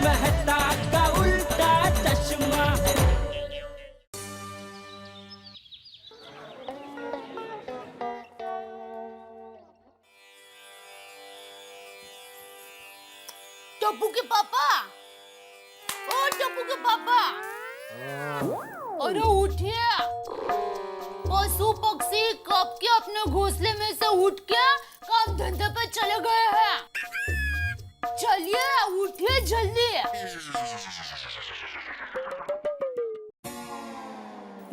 मेहता का उल्टा चश्मा। टप्पू के पापा, ओ टप्पू के पापा, अरे उठिए। पशु पक्षी कब के अपने घोंसले में से उठ के काम धंधे पे चले गए हैं। चलिए उठिए जल्दी।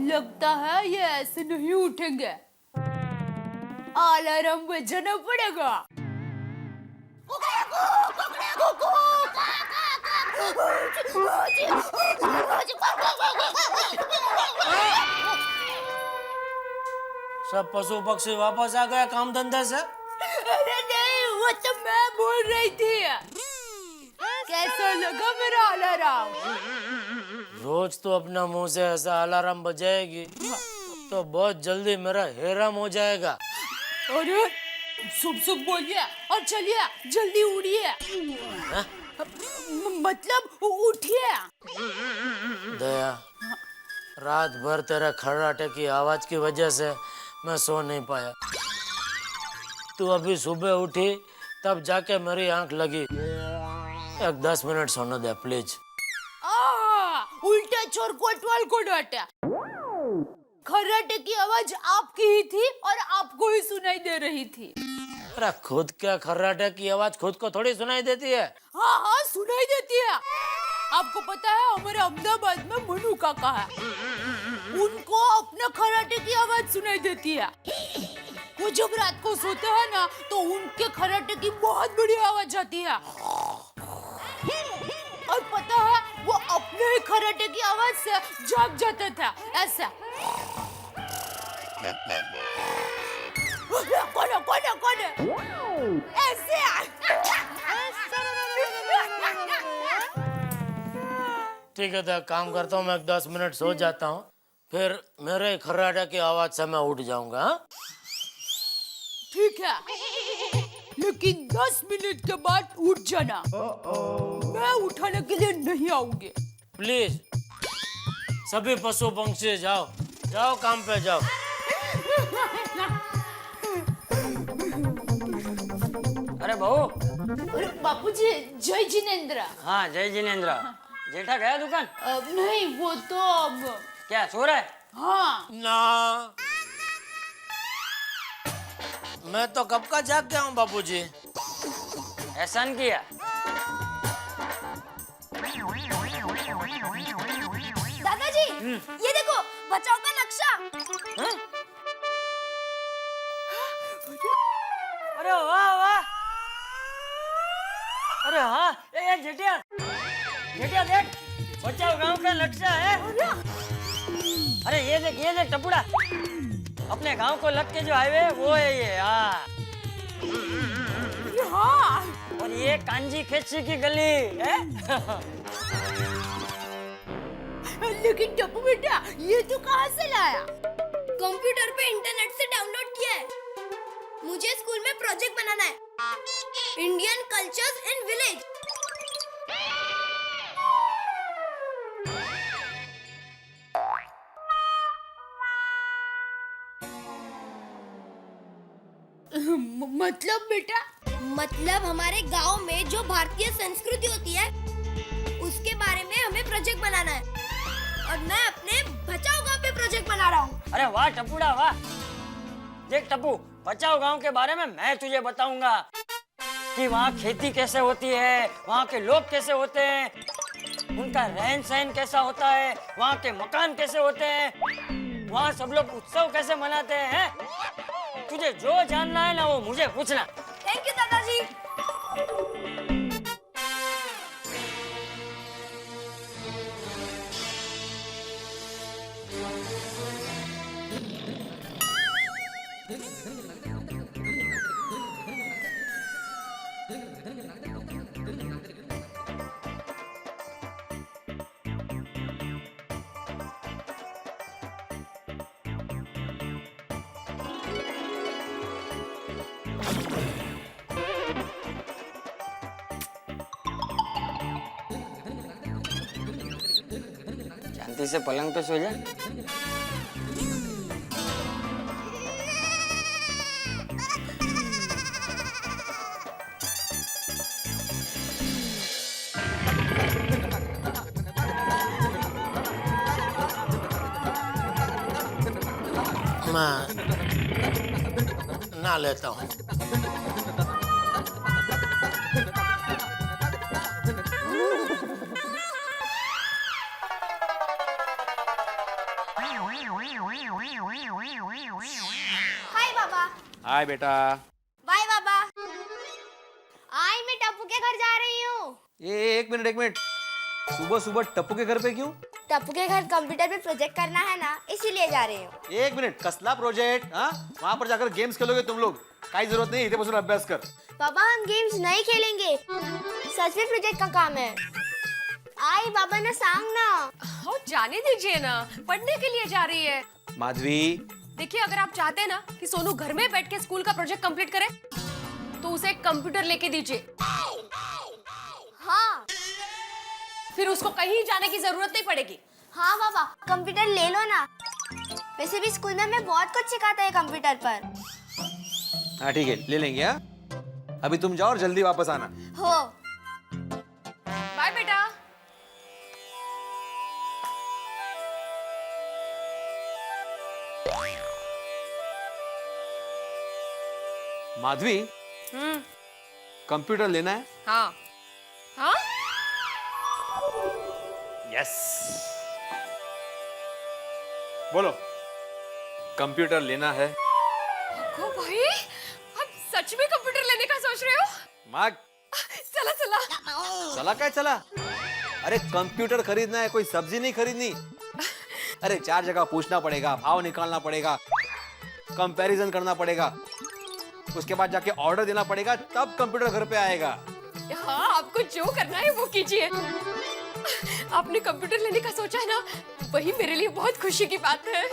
लगता है ये ऐसे नहीं उठेंगे, अलार्म बजाना पड़ेगा। सब पशु पक्षी वापस आ गया काम धंधे से? अरे नहीं, वो तो मैं बोल रही थी। कैसा लगा मेरा अलार्म? रोज तो अपना मुंह से ऐसा अलार्म बजाएगी तो बहुत जल्दी मेरा हैराम हो जाएगा। अरे सुब बोलिए और चलिए जल्दी उड़िए। मतलब उठिए। दया, रात भर तेरे खर्राटे की आवाज की वजह से मैं सो नहीं पाया। तू अभी सुबह उठी तब जाके मेरी आंख लगी। एक 10 मिनट सोने दे प्लीज। उल्टे चोर कोतवाल को डांटा। खर्राटे की आवाज आपकी ही थी और आपको ही सुनाई दे रही थी। अरे खुद क्या खर्राटे की आवाज खुद को थोड़ी सुनाई देती है? हाँ सुनाई देती है। आपको पता है हमारे अहमदाबाद में मनु काका है, उनको अपने खर्राटे की आवाज सुनाई देती है। वो जब रात को सोते हैं ना तो उनके खर्राटे की बहुत बड़ी आवाज आती है। और पता है वो अपने ही खर्राटे की आवाज से जाग जाते थे ऐसा। कौन ऐसे। ठीक है तो काम करता हूँ, मैं 10 मिनट सो जाता हूँ, फिर मेरे खर्राटे की आवाज से मैं उठ जाऊंगा। ठीक है, लेकिन 10 मिनट के बाद उठ जाना। मैं उठाने के लिए नहीं आऊंगी। प्लीज सभी पशु पंक्षी जाओ जाओ काम पे जाओ। अरे बहू। अरे बापूजी, जय जिनेंद्र। हाँ जय जिनेंद्र। जेठा गया दुकान? नहीं, वो तो अब। क्या सो रहा है? हाँ ना, मैं तो कब का जाग गया हूँ बापूजी। एहसान किया। दादाजी, ये देखो बचाव का नक्शा। अरे वाह वाह। अरे हाँ, ये जेठिया देख, बचाओ गांव का नक्शा है। अरे ये देख टपुड़ा, अपने गांव को लग के जो हाईवे वो है ये। हाँ। और ये कांजी खेची की गली है। लेकिन टप्पू बेटा, ये तो कहाँ से लाया? कंप्यूटर पे इंटरनेट से डाउनलोड किया है। मुझे स्कूल में प्रोजेक्ट बनाना है, इंडियन कल्चर्स इन विलेज। मतलब बेटा? मतलब हमारे गांव में जो भारतीय संस्कृति होती है उसके बारे में हमें प्रोजेक्ट बनाना है, और मैं अपने बचाओ गांव पे प्रोजेक्ट बना रहा हूँ। अरे वाह टपुड़ा वाह। देख टप्पू, बचाओ गांव के बारे में मैं तुझे बताऊंगा कि वहाँ खेती कैसे होती है, वहाँ के लोग कैसे होते हैं, उनका रहन सहन कैसा होता है, वहाँ के मकान कैसे होते हैं, वहाँ सब लोग उत्सव कैसे मनाते हैं। तुझे जो जानना है ना वो मुझे पूछना। थैंक यू दादाजी। शांति से पलंग पे सो जा। मैं ना लेता हूँ। हाय बाबा। हाय बेटा। बाय बाबा। आज मैं टप्पू के घर जा रही हूँ। ये एक मिनट सुबह सुबह टप्पू के घर पे क्यों? टप्पू के घर कंप्यूटर पे प्रोजेक्ट करना है ना, इसीलिए जा रही हूँ। एक मिनट, कसला प्रोजेक्ट? हाँ, वहाँ पर जाकर गेम्स खेलोगे तुम लोग? काई जरूरत नहीं, इधर बस अभ्यास कर। बाबा हम गेम्स नहीं खेलेंगे, सच में प्रोजेक्ट का काम है। आई बाबा ना सांग ना। ओ जाने दीजिए ना, पढ़ने के लिए जा रही है। माधवी, देखिए अगर आप चाहते हैं ना कि सोनू घर में बैठ के स्कूल का प्रोजेक्ट कंप्लीट करे तो उसे एक कंप्यूटर लेके दीजिए। हाँ फिर उसको कहीं जाने की जरूरत नहीं पड़ेगी। हाँ बाबा कंप्यूटर ले लो ना, वैसे भी स्कूल में हमें बहुत कुछ सिखाता है कंप्यूटर पर। हाँ ठीक है, ले लेंगे। हाँ, अभी तुम जाओ और जल्दी वापस आना। हो। बाय बेटा। माधवी, कंप्यूटर लेना है? हाँ हाँ यस। बोलो, कंप्यूटर लेना है? ओ भाई, आप सच में कंप्यूटर लेने का सोच रहे हो? माँ, चला चला। चला क्या चला? अरे कंप्यूटर खरीदना है, कोई सब्जी नहीं खरीदनी। अरे 4 जगह पूछना पड़ेगा, भाव निकालना पड़ेगा, कंपैरिजन करना पड़ेगा, उसके बाद जाके ऑर्डर देना पड़ेगा, तब कंप्यूटर घर पे आएगा। हाँ आपको जो करना है वो कीजिए। आपने कंप्यूटर लेने का सोचा है ना, वही मेरे लिए बहुत खुशी की बात है।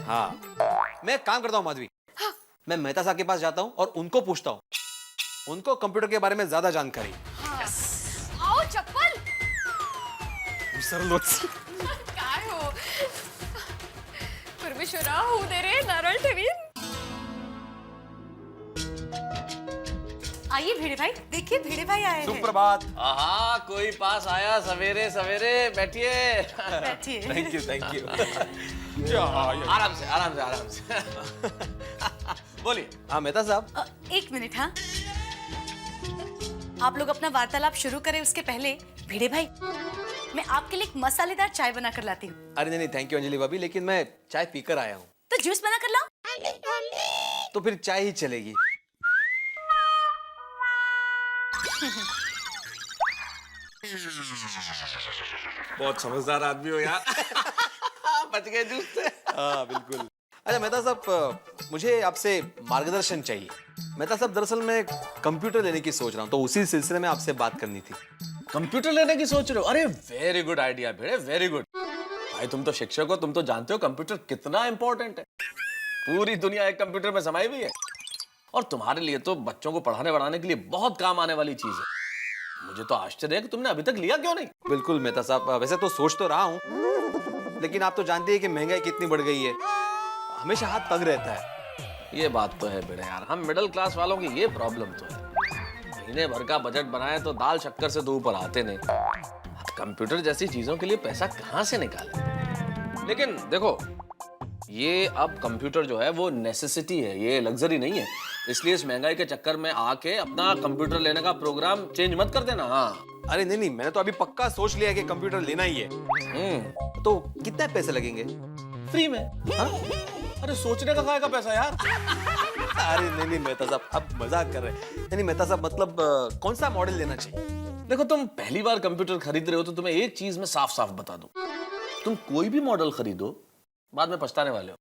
हाँ, मैं एक काम करता हूँ माधवी। हाँ। मैं मेहता साहब के पास जाता हूँ और उनको पूछता हूँ, उनको कंप्यूटर के बारे में ज्यादा जानकारी। हाँ। आओ चप्पल। काय हो परमेश्वरा होऊ दे रे नारळ ठेवीन। आइए भिड़े भाई, देखिए भिड़े भाई आए हैं। सुप्रभात। आहा, कोई पास आया सवेरे सवेरे। बैठिए। बैठिए। Thank you thank you. आराम से आराम से आराम से। बोलिए। हाँ मेहता साहब। एक मिनट। हाँ आप लोग अपना वार्तालाप शुरू करें उसके पहले भिड़े भाई, मैं आपके लिए एक मसालेदार चाय बना कर लाती हूँ। अरे नहीं थैंक यू अंजलि भाभी, लेकिन मैं चाय पीकर आया हूँ। तो जूस बना कर लाओ। तो फिर चाय ही चलेगी। बहुत समझदार आदमी हो यार। बच गए जूस से। हाँ बिल्कुल। अच्छा मेहता साहब, मुझे आपसे मार्गदर्शन चाहिए। मेहता साहब, दरअसल मैं कंप्यूटर लेने की सोच रहा हूँ, तो उसी सिलसिले में आपसे बात करनी थी। कंप्यूटर लेने की सोच रहे हो? अरे वेरी गुड आइडिया भिड़े, वेरी गुड। भाई तुम तो शिक्षक हो, तुम तो जानते हो कंप्यूटर कितना इंपॉर्टेंट है। पूरी दुनिया एक कंप्यूटर में समाई हुई है और तुम्हारे लिए तो बच्चों को पढ़ाने बढ़ाने के लिए बहुत काम आने वाली चीज है। मुझे तो आश्चर्य है कि तुमने अभी तक लिया क्यों नहीं। बिल्कुल मेहता साहब, वैसे तो सोच तो रहा हूँ, लेकिन आप तो जानते हैं कि महंगाई कितनी बढ़ गई है, हमेशा हाथ तंग रहता है। ये बात तो है बेटा यार, हम मिडिल क्लास वालों की ये प्रॉब्लम तो है। महीने भर का बजट बनाए तो दाल शक्कर से तो ऊपर आते नहीं। अब कंप्यूटर जैसी चीजों के लिए पैसा कहाँ से निकाले। लेकिन देखो, ये अब कंप्यूटर जो है वो नेसेसिटी है, ये लग्जरी नहीं है। इसलिए इस महंगाई के चक्कर में आके अपना कंप्यूटर लेने का प्रोग्राम चेंज मत कर देना। हाँ अरे नहीं, मैंने तो अभी पक्का सोच लिया कि कंप्यूटर लेना ही है। तो कितने पैसे लगेंगे? फ्री में। हाँ? अरे सोचने का काय का पैसा यार। अरे नहीं मेहता साहब, आप मजाक कर रहे हैं। नहीं मेहता साहब, मतलब कौन सा मॉडल लेना चाहिए? देखो, तुम पहली बार कंप्यूटर खरीद रहे हो तो तुम्हें एक चीज मैं साफ साफ बता दूं, तुम कोई भी मॉडल खरीदो बाद में पछताने वाले हो।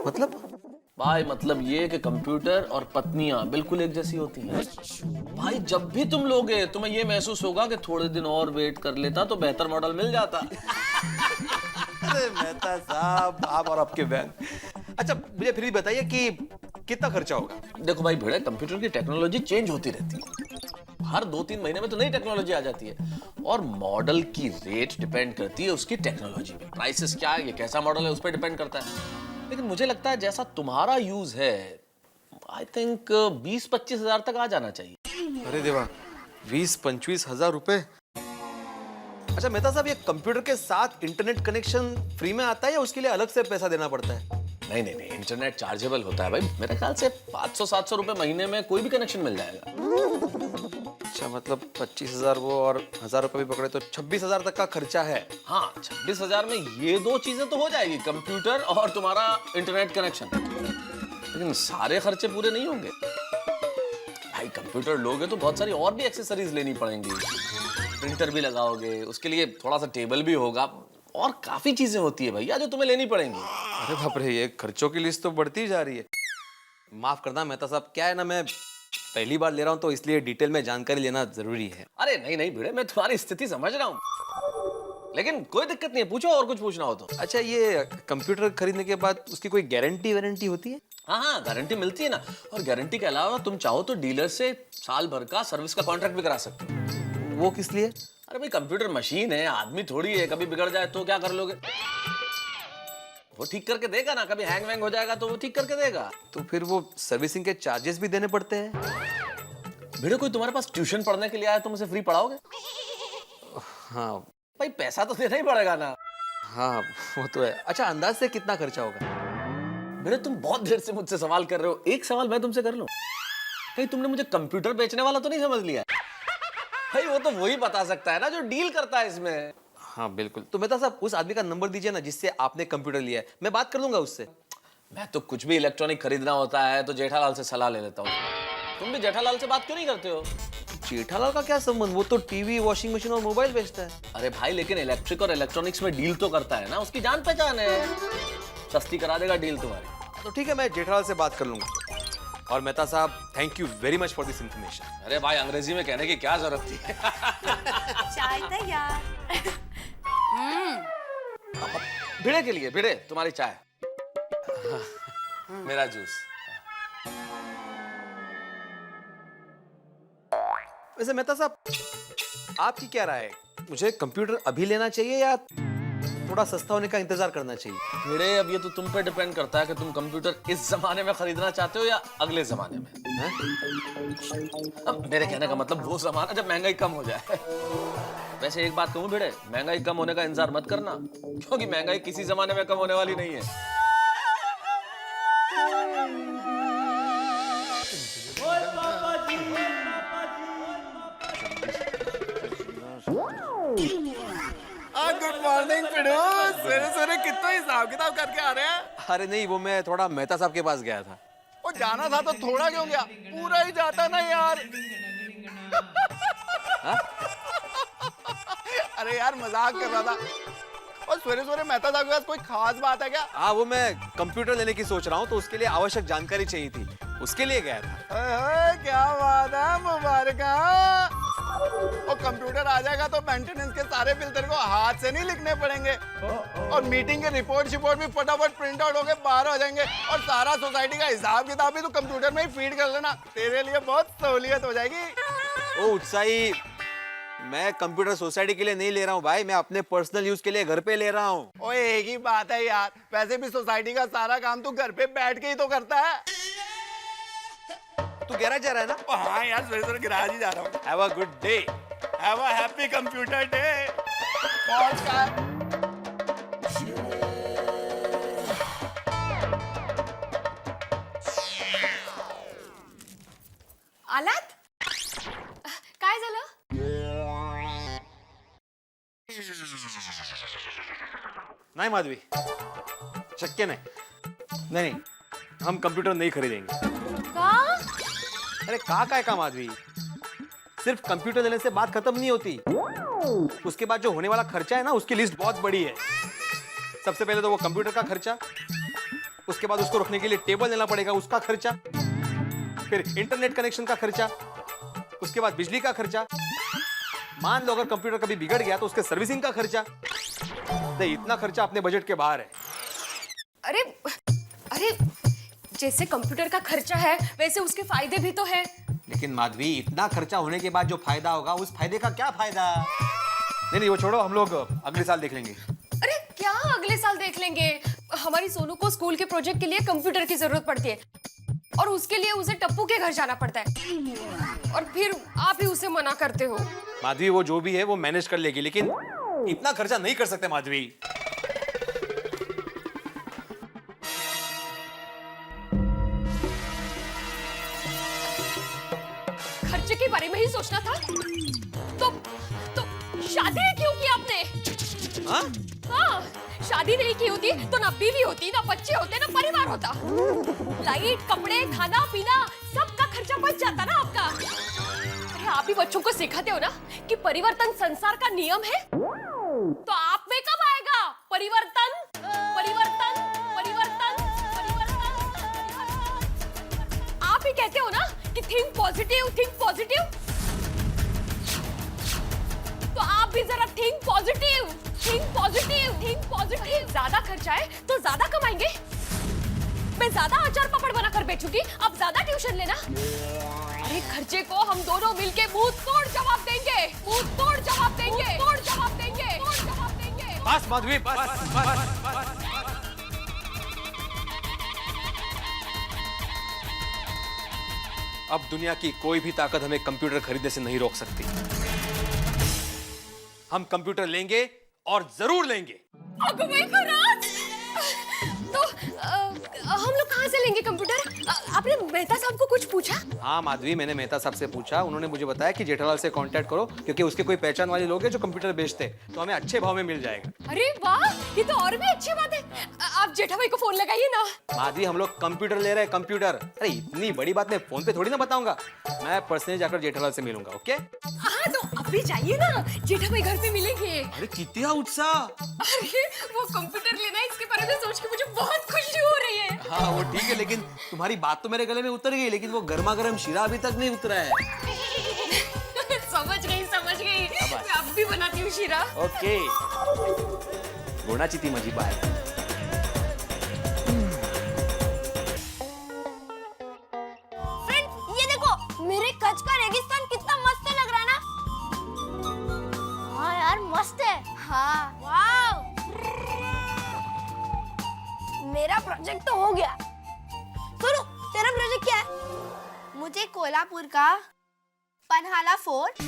मतलब भाई मतलब ये कि कंप्यूटर और पत्नियां बिल्कुल एक जैसी होती हैं। भाई जब भी तुम लोगे तुम्हें ये महसूस होगा कि थोड़े दिन और वेट कर लेता तो बेहतर मॉडल मिल जाता। अरे मेहता साहब, आप और आपके बहन। अच्छा मुझे फिर भी बताइए कि कितना खर्चा होगा? देखो भाई भिड़े, कंप्यूटर की टेक्नोलॉजी चेंज होती रहती है। हर 2-3 महीने में तो नई टेक्नोलॉजी आ जाती है और मॉडल की रेट डिपेंड करती है उसकी टेक्नोलॉजी पे। प्राइसेस क्या है, ये कैसा मॉडल है, उस पर डिपेंड करता है। लेकिन मुझे लगता है जैसा तुम्हारा यूज है, आई थिंक 20-25 हजार तक आ जाना चाहिए। अरे देवा, 20-25 हजार रुपए? अच्छा मेहता साहब, ये कंप्यूटर के साथ इंटरनेट कनेक्शन फ्री में आता है या उसके लिए अलग से पैसा देना पड़ता है? नहीं नहीं नहीं, इंटरनेट चार्जेबल होता है भाई। मेरे ख्याल से 500-700 रुपए महीने में कोई भी कनेक्शन मिल जाएगा। अच्छा, मतलब 25 हजार वो और 1000 रुपए भी पकड़े तो 26 हजार तक का खर्चा है। हाँ, 26 हजार में ये 2 चीजें तो हो जाएगी, कंप्यूटर और तुम्हारा इंटरनेट कनेक्शन। लेकिन सारे खर्चे पूरे नहीं होंगे भाई। कंप्यूटर लोगे तो बहुत सारी और भी एक्सेसरीज लेनी पड़ेंगी, प्रिंटर भी लगाओगे, उसके लिए थोड़ा सा टेबल भी होगा और काफी चीजें होती है भैया जो तुम्हें लेनी पड़ेंगी। अरे बाप रे, ये खर्चों की लिस्ट तो बढ़ती जा रही है। माफ करना मेहता साहब, क्या है ना, मैं पहली बार ले रहा हूँ तो इसलिए डिटेल में जानकारी लेना जरूरी है। अरे नहीं नहीं भिड़े, मैं तुम्हारी स्थिति समझ रहा हूँ, लेकिन कोई दिक्कत नहीं है, पूछो और कुछ पूछना हो तो। अच्छा, ये कंप्यूटर खरीदने के बाद उसकी कोई गारंटी वारंटी होती है? हाँ हाँ, गारंटी मिलती है ना। और गारंटी के अलावा तुम चाहो तो डीलर से साल भर का सर्विस का कॉन्ट्रैक्ट भी करा सकते हो। वो किस लिए? अरे भाई, कंप्यूटर मशीन है, आदमी थोड़ी है, कभी बिगड़ जाए तो क्या कर लोगे? वो ठीक करके देगा ना, कभी हैंग वैंग हो जाएगा तो वो ठीक करके देगा। तो फिर वो सर्विसिंग के चार्जेस भी देने पड़ते हैं? भिड़े, कोई तुम्हारे पास ट्यूशन पढ़ने के लिए आया, तुम उसे फ्री पढ़ाओगे? हाँ भाई, पैसा तो देना ही पड़ेगा ना। हाँ, वो तो है। अच्छा, अंदाज से कितना खर्चा होगा? भिड़े, तुम बहुत देर से मुझसे सवाल कर रहे हो, एक सवाल मैं तुमसे कर लूं? कहीं तुमने मुझे कंप्यूटर बेचने वाला तो नहीं समझ लिया? भाई, वो तो वही बता सकता है ना जो डील करता है इसमें। हाँ बिल्कुल। तो मेहता साहब, उस आदमी का नंबर दीजिए ना जिससे आपने कंप्यूटर लिया है, मैं बात कर लूंगा उससे। मैं तो कुछ भी इलेक्ट्रॉनिक खरीदना होता है तो जेठालाल से सलाह ले लेता हूँ। तुम भी जेठालाल से बात क्यों नहीं करते हो? जेठालाल का क्या संबंध? वो तो टीवी, वॉशिंग मशीन और मोबाइल बेचता है। अरे भाई, लेकिन इलेक्ट्रिक और इलेक्ट्रॉनिक्स में डील तो करता है ना, उसकी जान पहचान है, सस्ती करा देगा डील तुम्हारी। तो ठीक है, मैं जेठालाल से बात कर लूंगा। और मेहता साहब, thank you very much for this information. अरे भाई, अंग्रेजी में कहने की क्या जरूरत थी? चाय तैयार। भिड़े के लिए, भिड़े तुम्हारी चाय, मेरा जूस। वैसे मेहता साहब, आपकी क्या राय है? मुझे कंप्यूटर अभी लेना चाहिए या थोड़ा सस्ता होने का इंतजार करना चाहिए? भिड़े, अब ये तो तुम पे डिपेंड करता है कि तुम कंप्यूटर इस जमाने में खरीदना चाहते हो या अगले जमाने में। अब मेरे कहने का मतलब वो जमाना जब महंगाई कम हो जाए। वैसे एक बात कहूं भिड़े, महंगाई कम होने का इंतजार मत करना, क्योंकि महंगाई किसी जमाने में कम होने वाली नहीं है। गुड मॉर्निंग फिरोज, सवेरे कितना हिसाब किताब करके आ रहे हैं? अरे नहीं, वो मैं थोड़ा मेहता साहब के पास गया था। वो जाना था तो थोड़ा क्यों गया, पूरा ही जाता ना यार। अरे यार, मजाक कर रहा था। और सवेरे सवेरे मेहता साहब के पास कोई खास बात है क्या? हाँ, वो मैं कंप्यूटर लेने की सोच रहा हूँ तो उसके लिए आवश्यक जानकारी चाहिए थी, उसके लिए गया था। क्या बात है, मुबारक। और कंप्यूटर आ जाएगा तो मेंटेनेंस के सारे बिल तेरे को हाथ से नहीं लिखने पड़ेंगे, और मीटिंग के रिपोर्ट भी फटाफट प्रिंट आउट होके बाहर हो जाएंगे, और सारा सोसाइटी का हिसाब किताब भी तू कंप्यूटर में ही फीड कर लेना, तेरे लिए बहुत सहूलियत हो जाएगी। ओ उत्साही, मैं कंप्यूटर सोसाइटी के लिए नहीं ले रहा हूँ भाई, मैं अपने पर्सनल यूज के लिए घर पे ले रहा हूँ। ओ एक ही बात है यार, वैसे भी सोसाइटी का सारा काम तू घर पे बैठ के ही तो करता है। तू गैराज जा रहा है ना? हाँ यार, सवेरे सवेरे गैराज ही जा रहा हूँ। Have a good day. Have a happy computer day. कौन सा? आलात काय झालं? नहीं माधवी, शक्य नहीं। नहीं, हम कंप्यूटर नहीं खरीदेंगे। का? अरे का माधवी, सिर्फ कंप्यूटर लेने से बात खत्म नहीं होती। उसके बाद जो होने वाला खर्चा है ना, उसकी लिस्ट बहुत बड़ी है। सबसे पहले तो वो कंप्यूटर का खर्चा, उसके बाद उसको रखने के लिए टेबल लेना पड़ेगा, उसका खर्चा, फिर इंटरनेट कनेक्शन का खर्चा, उसके बाद बिजली का खर्चा। मान लो अगर कंप्यूटर कभी बिगड़ गया तो उसके सर्विसिंग का खर्चा। नहीं, इतना खर्चा अपने बजट के बाहर है। अरे अरे, जैसे कंप्यूटर का खर्चा है वैसे उसके फायदे भी तो है। लेकिन माधवी, इतना खर्चा होने के बाद जो फायदा होगा, उस फायदे का क्या फायदा? नहीं नहीं, वो छोड़ो, हम लोग अगले साल देख लेंगे। अरे क्या अगले साल देख लेंगे? हमारी सोनू को स्कूल के प्रोजेक्ट के लिए कंप्यूटर की जरूरत पड़ती है और उसके लिए उसे टप्पू के घर जाना पड़ता है और फिर आप ही उसे मना करते हो। माधवी, वो जो भी है वो मैनेज कर लेगी, लेकिन इतना खर्चा नहीं कर सकते माधवी। खर्चे के बारे में ही सोचना था तो शादी क्यों की आपने? हाँ? हाँ, शादी नहीं की होती तो ना बीवी होती, ना बच्चे होते, ना परिवार होता। लाइट, कपड़े, खाना पीना सबका खर्चा बच जाता ना आपका। अरे आप भी बच्चों को सिखाते हो ना कि परिवर्तन संसार का नियम है, तो आप में कब आएगा परिवर्तन? परिवर्तन, परिवर्तन, परिवर्तन। आप ही कहते हो ना कि थिंक पॉजिटिव, थिंक पॉजिटिव। तो आप भी जरा think positive, think positive, think positive. ज्यादा खर्चा है तो ज्यादा कमाएंगे। मैं ज्यादा अचार पापड़ बनाकर बेचूंगी, आप ज्यादा ट्यूशन लेना। अरे खर्चे को हम दोनों मिलके मुंह तोड़ जवाब देंगे, मुंह तोड़ जवाब देंगे, तोड़ जवाब देंगे, तोड़ जवाब देंगे। बस माधवी, बस। अब दुनिया की कोई भी ताकत हमें कंप्यूटर खरीदने से नहीं रोक सकती। हम कंप्यूटर लेंगे और जरूर लेंगे। अगुवाई को राज। तो हम लोग कहाँ से लेंगे कंप्यूटर? आपने मेहता साहब को कुछ पूछा? हाँ माधवी, मैंने मेहता साहब से पूछा। उन्होंने मुझे बताया कि जेठालाल से कांटेक्ट करो, क्योंकि उसके कोई पहचान वाले लोग हैं जो कंप्यूटर बेचते हैं, तो हमें अच्छे भाव में मिल जाएगा। अरे वाह, ये तो और भी अच्छी बात है। आप जेठा भाई को फोन लगाइए ना। माधवी, हम लोग कंप्यूटर ले रहे हैं, कंप्यूटर। अरे इतनी बड़ी बात मैं फोन पे थोड़ी ना बताऊंगा। मैं पर्सनली जाकर जेठालाल से मिलूंगा। ओके? हाँ तो अब भी जाइए ना, जेठा भाई घर पे मिलेंगे। अरे कितना उत्साह! अरे वो कंप्यूटर लेना है, इसके बारे में सोच के मुझे बहुत खुशी हो रही है। हाँ वो ठीक है, लेकिन तुम्हारी बात तो मेरे गले में उतर गई, लेकिन वो गर्मा गर्म शीरा अभी तक नहीं उतरा है। समझ गई, समझ गई। मैं अब भी बनाती हूँ शीरा। ओके, गोणाची ती माझी बाय। फ्रेंड, ये देखो, मेरे कच्छ का रेगिस्तान कितना मस्त लग रहा है ना? हाँ यार, मस्त है। हाँ, वाव। मेरा प्रोजेक्ट तो हो गया। सुनो, तेरा प्रोजेक्ट क्या है? मुझे कोल्हापुर का पन्हाला फोर्ट,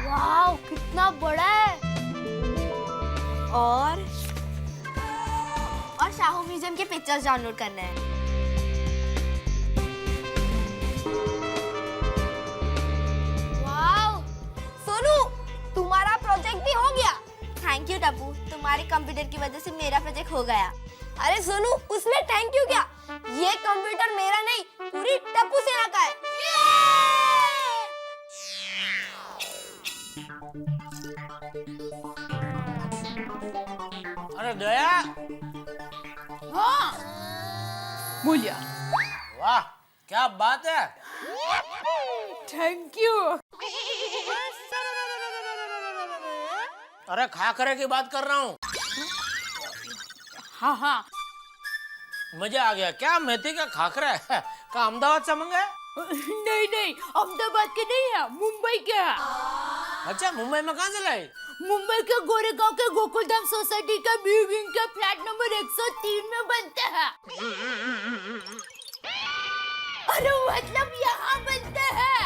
वाव, कितना बड़ा है। और शाहू म्यूजियम के पिक्चर्स डाउनलोड करने हैं। वाव, सोनू, तुम्हारा प्रोजेक्ट भी हो गया। थैंक यू टप्पू, तुम्हारे कंप्यूटर की वजह से मेरा प्रोजेक्ट हो गया। अरे सोनू, उसमें थैंक यू क्या? ये कंप्यूटर मेरा नहीं, पूरी टप्पू सेना का है। अरे दया, हाँ, बोलिए। वाह क्या बात है। Thank you. अरे खाखरे की बात कर रहा हूँ। हाँ हाँ, मजा आ गया। क्या मेथी का खाखरा है? का अहमदाबाद से मंगाया? नहीं नहीं, अहमदाबाद के नहीं है, मुंबई के है। अच्छा, मुंबई में कहाँ से लाई? मुंबई के गोरेगांव के गोकुलधाम सोसाइटी का बी विंग के फ्लैट नंबर 103 में बनता है। अरे मतलब यहाँ बनता है।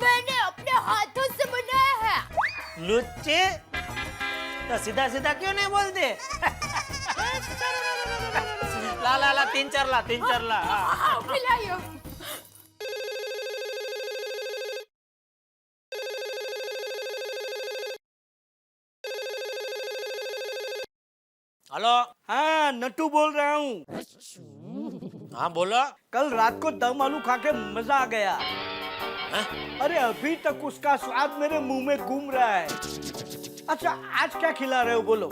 मैंने अपने हाथों से बनाया है। लुच्चे, तो सीधा सीधा क्यों नहीं बोलते? ला ला ला, तीन चार ला। हाँ, खिलाइयो। हेलो। हाँ, नट्टू बोल रहा हूँ। हाँ बोलो। कल रात को दम आलू खा के मजा आ गया। अरे अभी तक उसका स्वाद मेरे मुंह में घूम रहा है। अच्छा, आज क्या खिला रहे हो बोलो?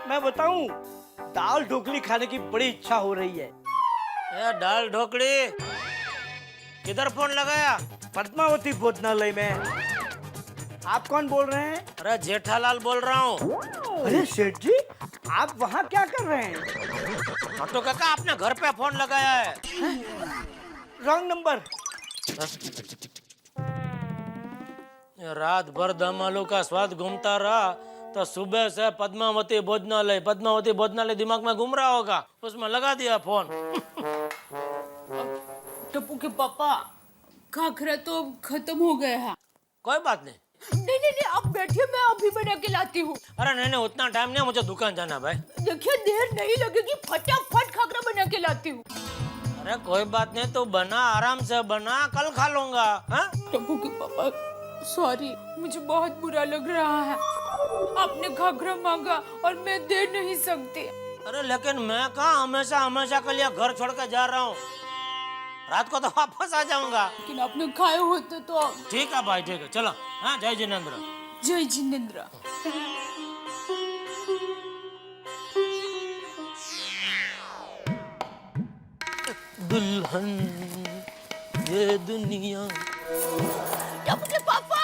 मैं बताऊं, दाल ढोकली खाने की बड़ी इच्छा हो रही है। दाल ढोकली किधर फोन लगाया? पद्मावती भोजनालय में। आप कौन बोल रहे हैं? अरे जेठालाल बोल रहा हूँ। अरे सेठ जी, आप वहाँ क्या कर रहे हैं? छोटू काका आपने घर पे फोन लगाया है। Wrong number. रात भर दम आलू का स्वाद घूमता रहा तो सुबह से पद्मावती भोजनालय दिमाग में घूम रहा होगा, उसमें लगा दिया फोन। टप्पू के पापा, खाखरा तो खत्म हो गया है। कोई बात नहीं। नहीं, आप बैठिए, मैं अभी बना के लाती हूँ। अरे नहीं, उतना टाइम नहीं, मुझे दुकान जाना भाई। देखिए, देर नहीं लगेगी, फटाफट खाखरा बना के लाती हूँ। अरे कोई बात नहीं, तू बना, आराम से बना, कल खा लूंगा। हाँ? टप्पू के पापा, सॉरी, मुझे बहुत बुरा लग रहा है। आपने खाखरा मांगा और मैं दे नहीं सकती। अरे लेकिन मैं कहाँ हमेशा के लिए घर छोड़ के जा रहा हूँ। रात को तो वापस आ जाऊंगा। लेकिन आपने खाए होते तो। ठीक है भाई, ठीक है, चलो। हाँ, जय जिनेंद्र। जय जिनेंद्र। दुल्हन ये दुनिया। टप्पू के पापा,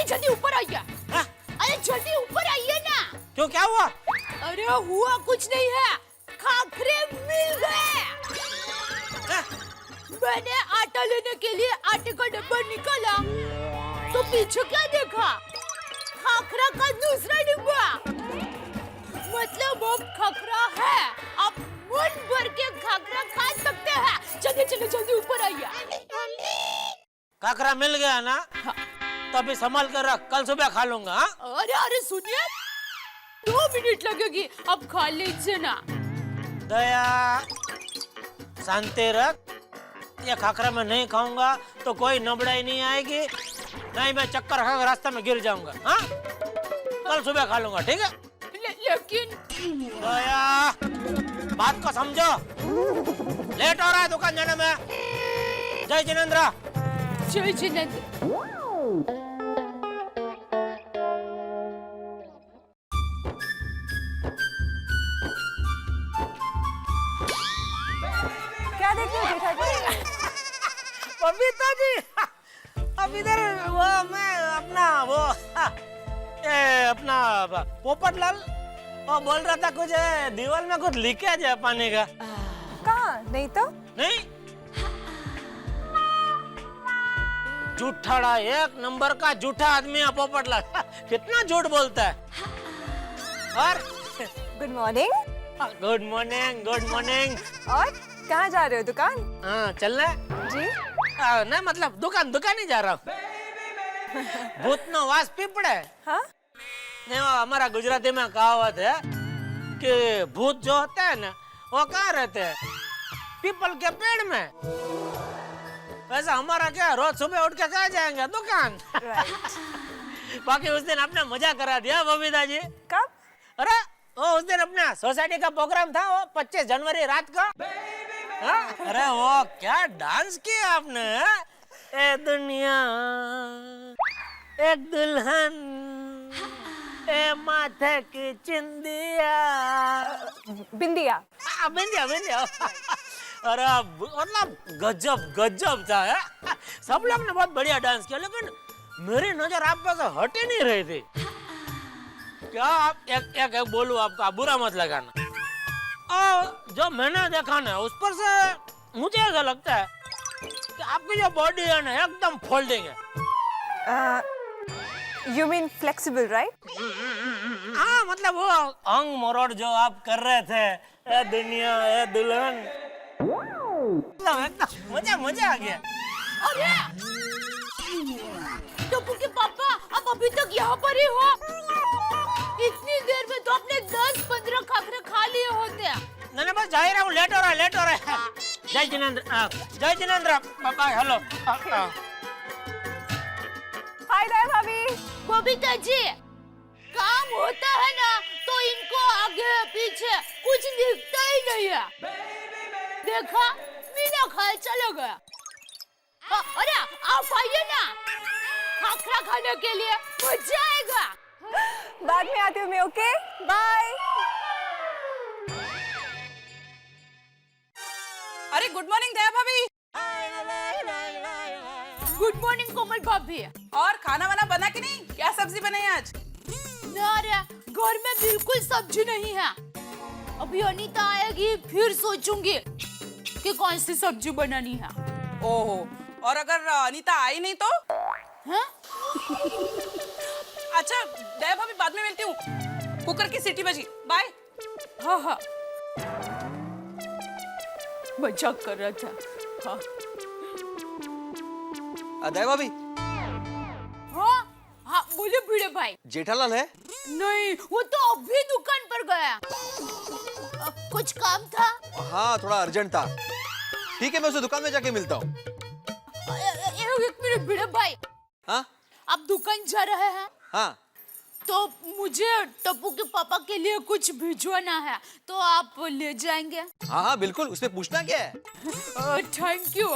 जल्दी ऊपर आइए। हाँ? अरे जल्दी ऊपर आइए ना। क्यों, क्या हुआ? अरे हुआ कुछ नहीं है, खाखरे मिल गए। हाँ? मैंने आटा लेने के लिए आटे का डब्बा निकाला तो पीछे क्या देखा? खाखरा का दूसरा डिब्बा। मतलब अब खाखरा है, आप मन भर के खाखरा खा सकते हैं। जल्दी ऊपर आइए। काकरा मिल गया ना? हाँ। तो अभी संभाल कर रख, कल सुबह खा लूंगा। हाँ? अरे सुनिए, 2 मिनट लगेगी, अब खा लीजिए ना। दया, शांति रख। ये खाखरा मैं नहीं खाऊंगा तो कोई नबड़ाई नहीं आएगी, नहीं मैं चक्कर खाकर रास्ते में गिर जाऊंगा। हाँ? कल सुबह खा लूंगा, ठीक है? लेकिन दया, बात को समझो, लेट हो रहा है दुकान जाने में। जय जिनेंद्र। जय जिनेंद्र। क्या देख रहे हो जेठा जी? बबीता जी, अब इधर वो मैं अपना अपना पोपटलाल वो बोल रहा था कुछ दीवार में कुछ लीकेज है पानी का। कहाँ? नहीं तो। नहीं, झूठाड़ा, एक नंबर का झूठा आदमी है पोपटलाल। कितना झूठ बोलता है। और good morning. Good morning, good morning. और कहाँ जा रहे हो? दुकान? हाँ, चलना जी। नहीं, मतलब दुकान ही जा रहा हूँ। भूत नो वास पीपड़े। हाँ? नहीं, वो हमारा गुजराती में कहावत है कि भूत जो होता है ना, वो कहाँ रहते हैं? पीपल के पेड़ में। वैसा हमारा क्या, रोज सुबह उठ के कहाँ जाएंगे? दुकान। बाकी उस दिन आपने मजा करा दिया बबीता जी। कब? अरे वो उस दिन अपना सोसाइटी का प्रोग्राम था, वो 25 जनवरी रात का। हाँ? अरे वो क्या डांस किया आपने। ए दुनिया एक दुल्हन, ए माथे की चिंदिया। बिंदिया। बिंदिया। अरे मतलब गजब था। सब लोग ने बहुत बढ़िया डांस किया, लेकिन मेरी नजर आप पे से हट ही नहीं रही थी। क्या आप एक बोलूं आपका, बुरा मत लगाना। और जो मैंने देखा ना, उस पर से मुझे ऐसा लगता है कि आपकी जो बॉडी है ना, एकदम फोल्डिंग है। You mean flexible, right? हाँ, मतलब वो अंग मरोड़ जो आप कर रहे थे, ए दुनिया ए दुल्हन, एकदम मजा आ गया। अरे टप्पू के पापा, आप अभी तक यहाँ पर ही हो? इतनी देर में तो आपने 10-15 खाखरे खा लिए होते। नहीं, बस जा ही रहा हूँ, लेट हो रहा है। जय जिनेंद्र, पापा, हेलो। हाय दया भाभी। बबीता जी, काम होता है ना तो इनको आगे पीछे कुछ दिखता ही नहीं है। देखा, बिना खाए चला गया। अरे आप आइए ना, खाखरा खाने के लिए, मजा आएगा। बाद में आती हूँ मैं, ओके? बाय। अरे गुड मॉर्निंग दया भाभी। गुड मॉर्निंग कोमल भाभी। और खाना वाना बना कि नहीं? क्या सब्जी बनाई आज? ना रे, घर में बिल्कुल सब्जी नहीं है। अभी अनीता आएगी फिर सोचूंगी कि कौन सी सब्जी बनानी है। ओहो, और अगर अनीता आई नहीं तो? हैं? अच्छा दया भाभी, बाद में मिलती हूँ। कुकर की सीटी बजी। बाय। हाँ हाँ, मजाक कर रहा था। हाँ दया भाभी, हाँ हाँ, बोले भिड़े भाई। जेठालाल है? नहीं, वो तो अभी दुकान पर गया। कुछ काम था? हाँ, थोड़ा अर्जेंट था। ठीक है, मैं उसे दुकान में जाके मिलता हूँ। एक मिनट भिड़े भाई। हाँ आप दुकान जा रहे हैं? हाँ, तो मुझे टप्पू के पापा के लिए कुछ भिजवाना है, तो आप ले जाएंगे? हाँ हाँ बिल्कुल, उसमें पूछना क्या है? Thank you.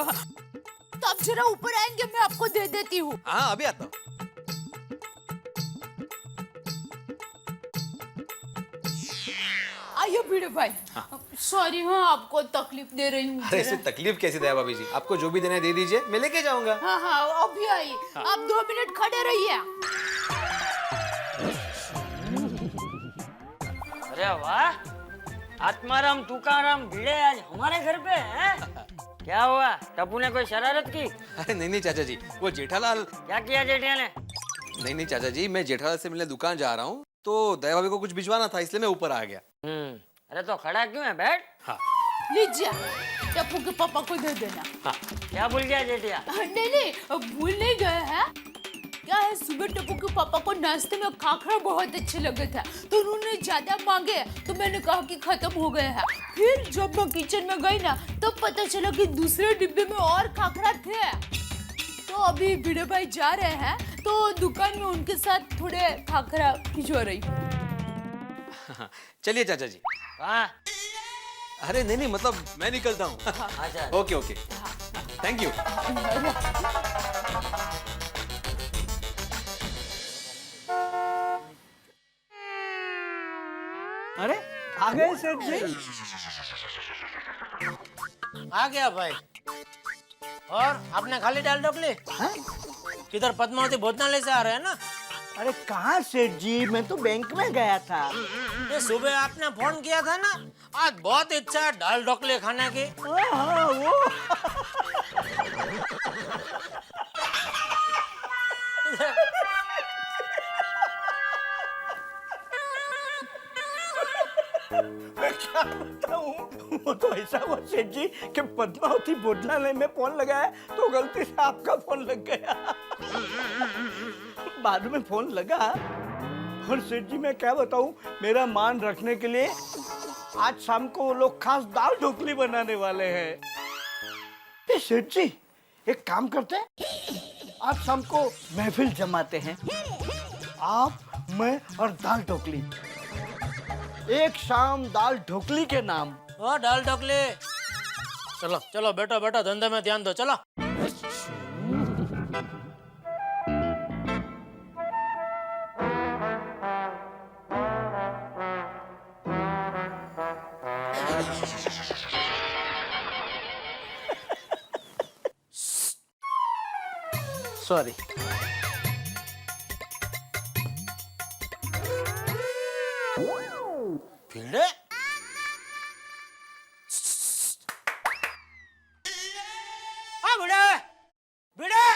तो आप जरा ऊपर आएंगे, मैं आपको दे देती हूँ। हाँ अभी आता हूँ। आइए भिड़े भाई। सॉरी, हाँ आपको तकलीफ दे रही हूँ। अरे इसमें तकलीफ कैसी दया भाभी जी, आपको जो भी देना है दे दीजिए, मैं लेके जाऊंगा। हाँ हाँ, अभी आइए। आप 2 मिनट खड़े रहिए। अरे वाह, आत्माराम तुकाराम भिड़े आज हमारे घर पे हैं? क्या हुआ, टप्पू ने कोई शरारत की? अरे नहीं नहीं चाचा जी, वो जेठालाल। क्या किया जेठिया ने? नहीं नहीं चाचा जी, मैं जेठालाल से मिलने दुकान जा रहा हूँ, तो दया भाभी को कुछ भिजवाना था, इसलिए मैं ऊपर आ गया। अरे तो खड़ा क्यों है, बैठ। हाँ लीजिए, टप्पू के पापा को दे देना। हाँ। क्या भूल गया जेठिया? नहीं नहीं, भूल नहीं गए हैं। क्या है, सुबह टप्पू के पापा को नाश्ते में खाखरा बहुत अच्छे लगे थे, तो उन्होंने ज्यादा मांगे, तो मैंने कहा कि खत्म हो गए हैं। फिर जब मैं किचन में गई ना, तब पता चला कि दूसरे डिब्बे में और खाखरा थे। तो अभी भिड़े भाई जा रहे हैं, तो दुकान में उनके साथ थोड़े खाखरा भिजवा रही हूँ। चलिए चाचा जी। हाँ अरे नहीं नहीं, मतलब मैं निकलता हूँ। अच्छा। Okay okay, thank you. अरे आ गए सेठ जी? आ गया भाई। और आपने खाली दाल ढोकली? किधर पद्मावती भोजनालय से आ रहे हैं ना? अरे कहाँ सेठ जी, मैं तो बैंक में गया था। ये सुबह आपने फोन किया था ना, आज बहुत इच्छा है दाल ढोकली खाने की। हाँ वो। मैं क्या बताऊं, वो तो ऐसा हुआ सेठ जी कि पद्मावती भोजनालय में फोन लगाया तो गलती से आपका फोन लग गया। बाद में फोन लगा, और सेठ जी मैं क्या बताऊं, मेरा मान रखने के लिए आज शाम को वो लोग खास दाल ढोकली बनाने वाले हैं। सेठ जी एक काम करते हैं, आज शाम को महफिल जमाते हैं, आप, मैं और दाल ढोकली। एक शाम दाल ढोकली के नाम। ओ दाल ढोकली, चलो चलो बैठो बैठो, धंधे में ध्यान दो, चलो। सॉरी। भिड़े, भिड़े भिड़े।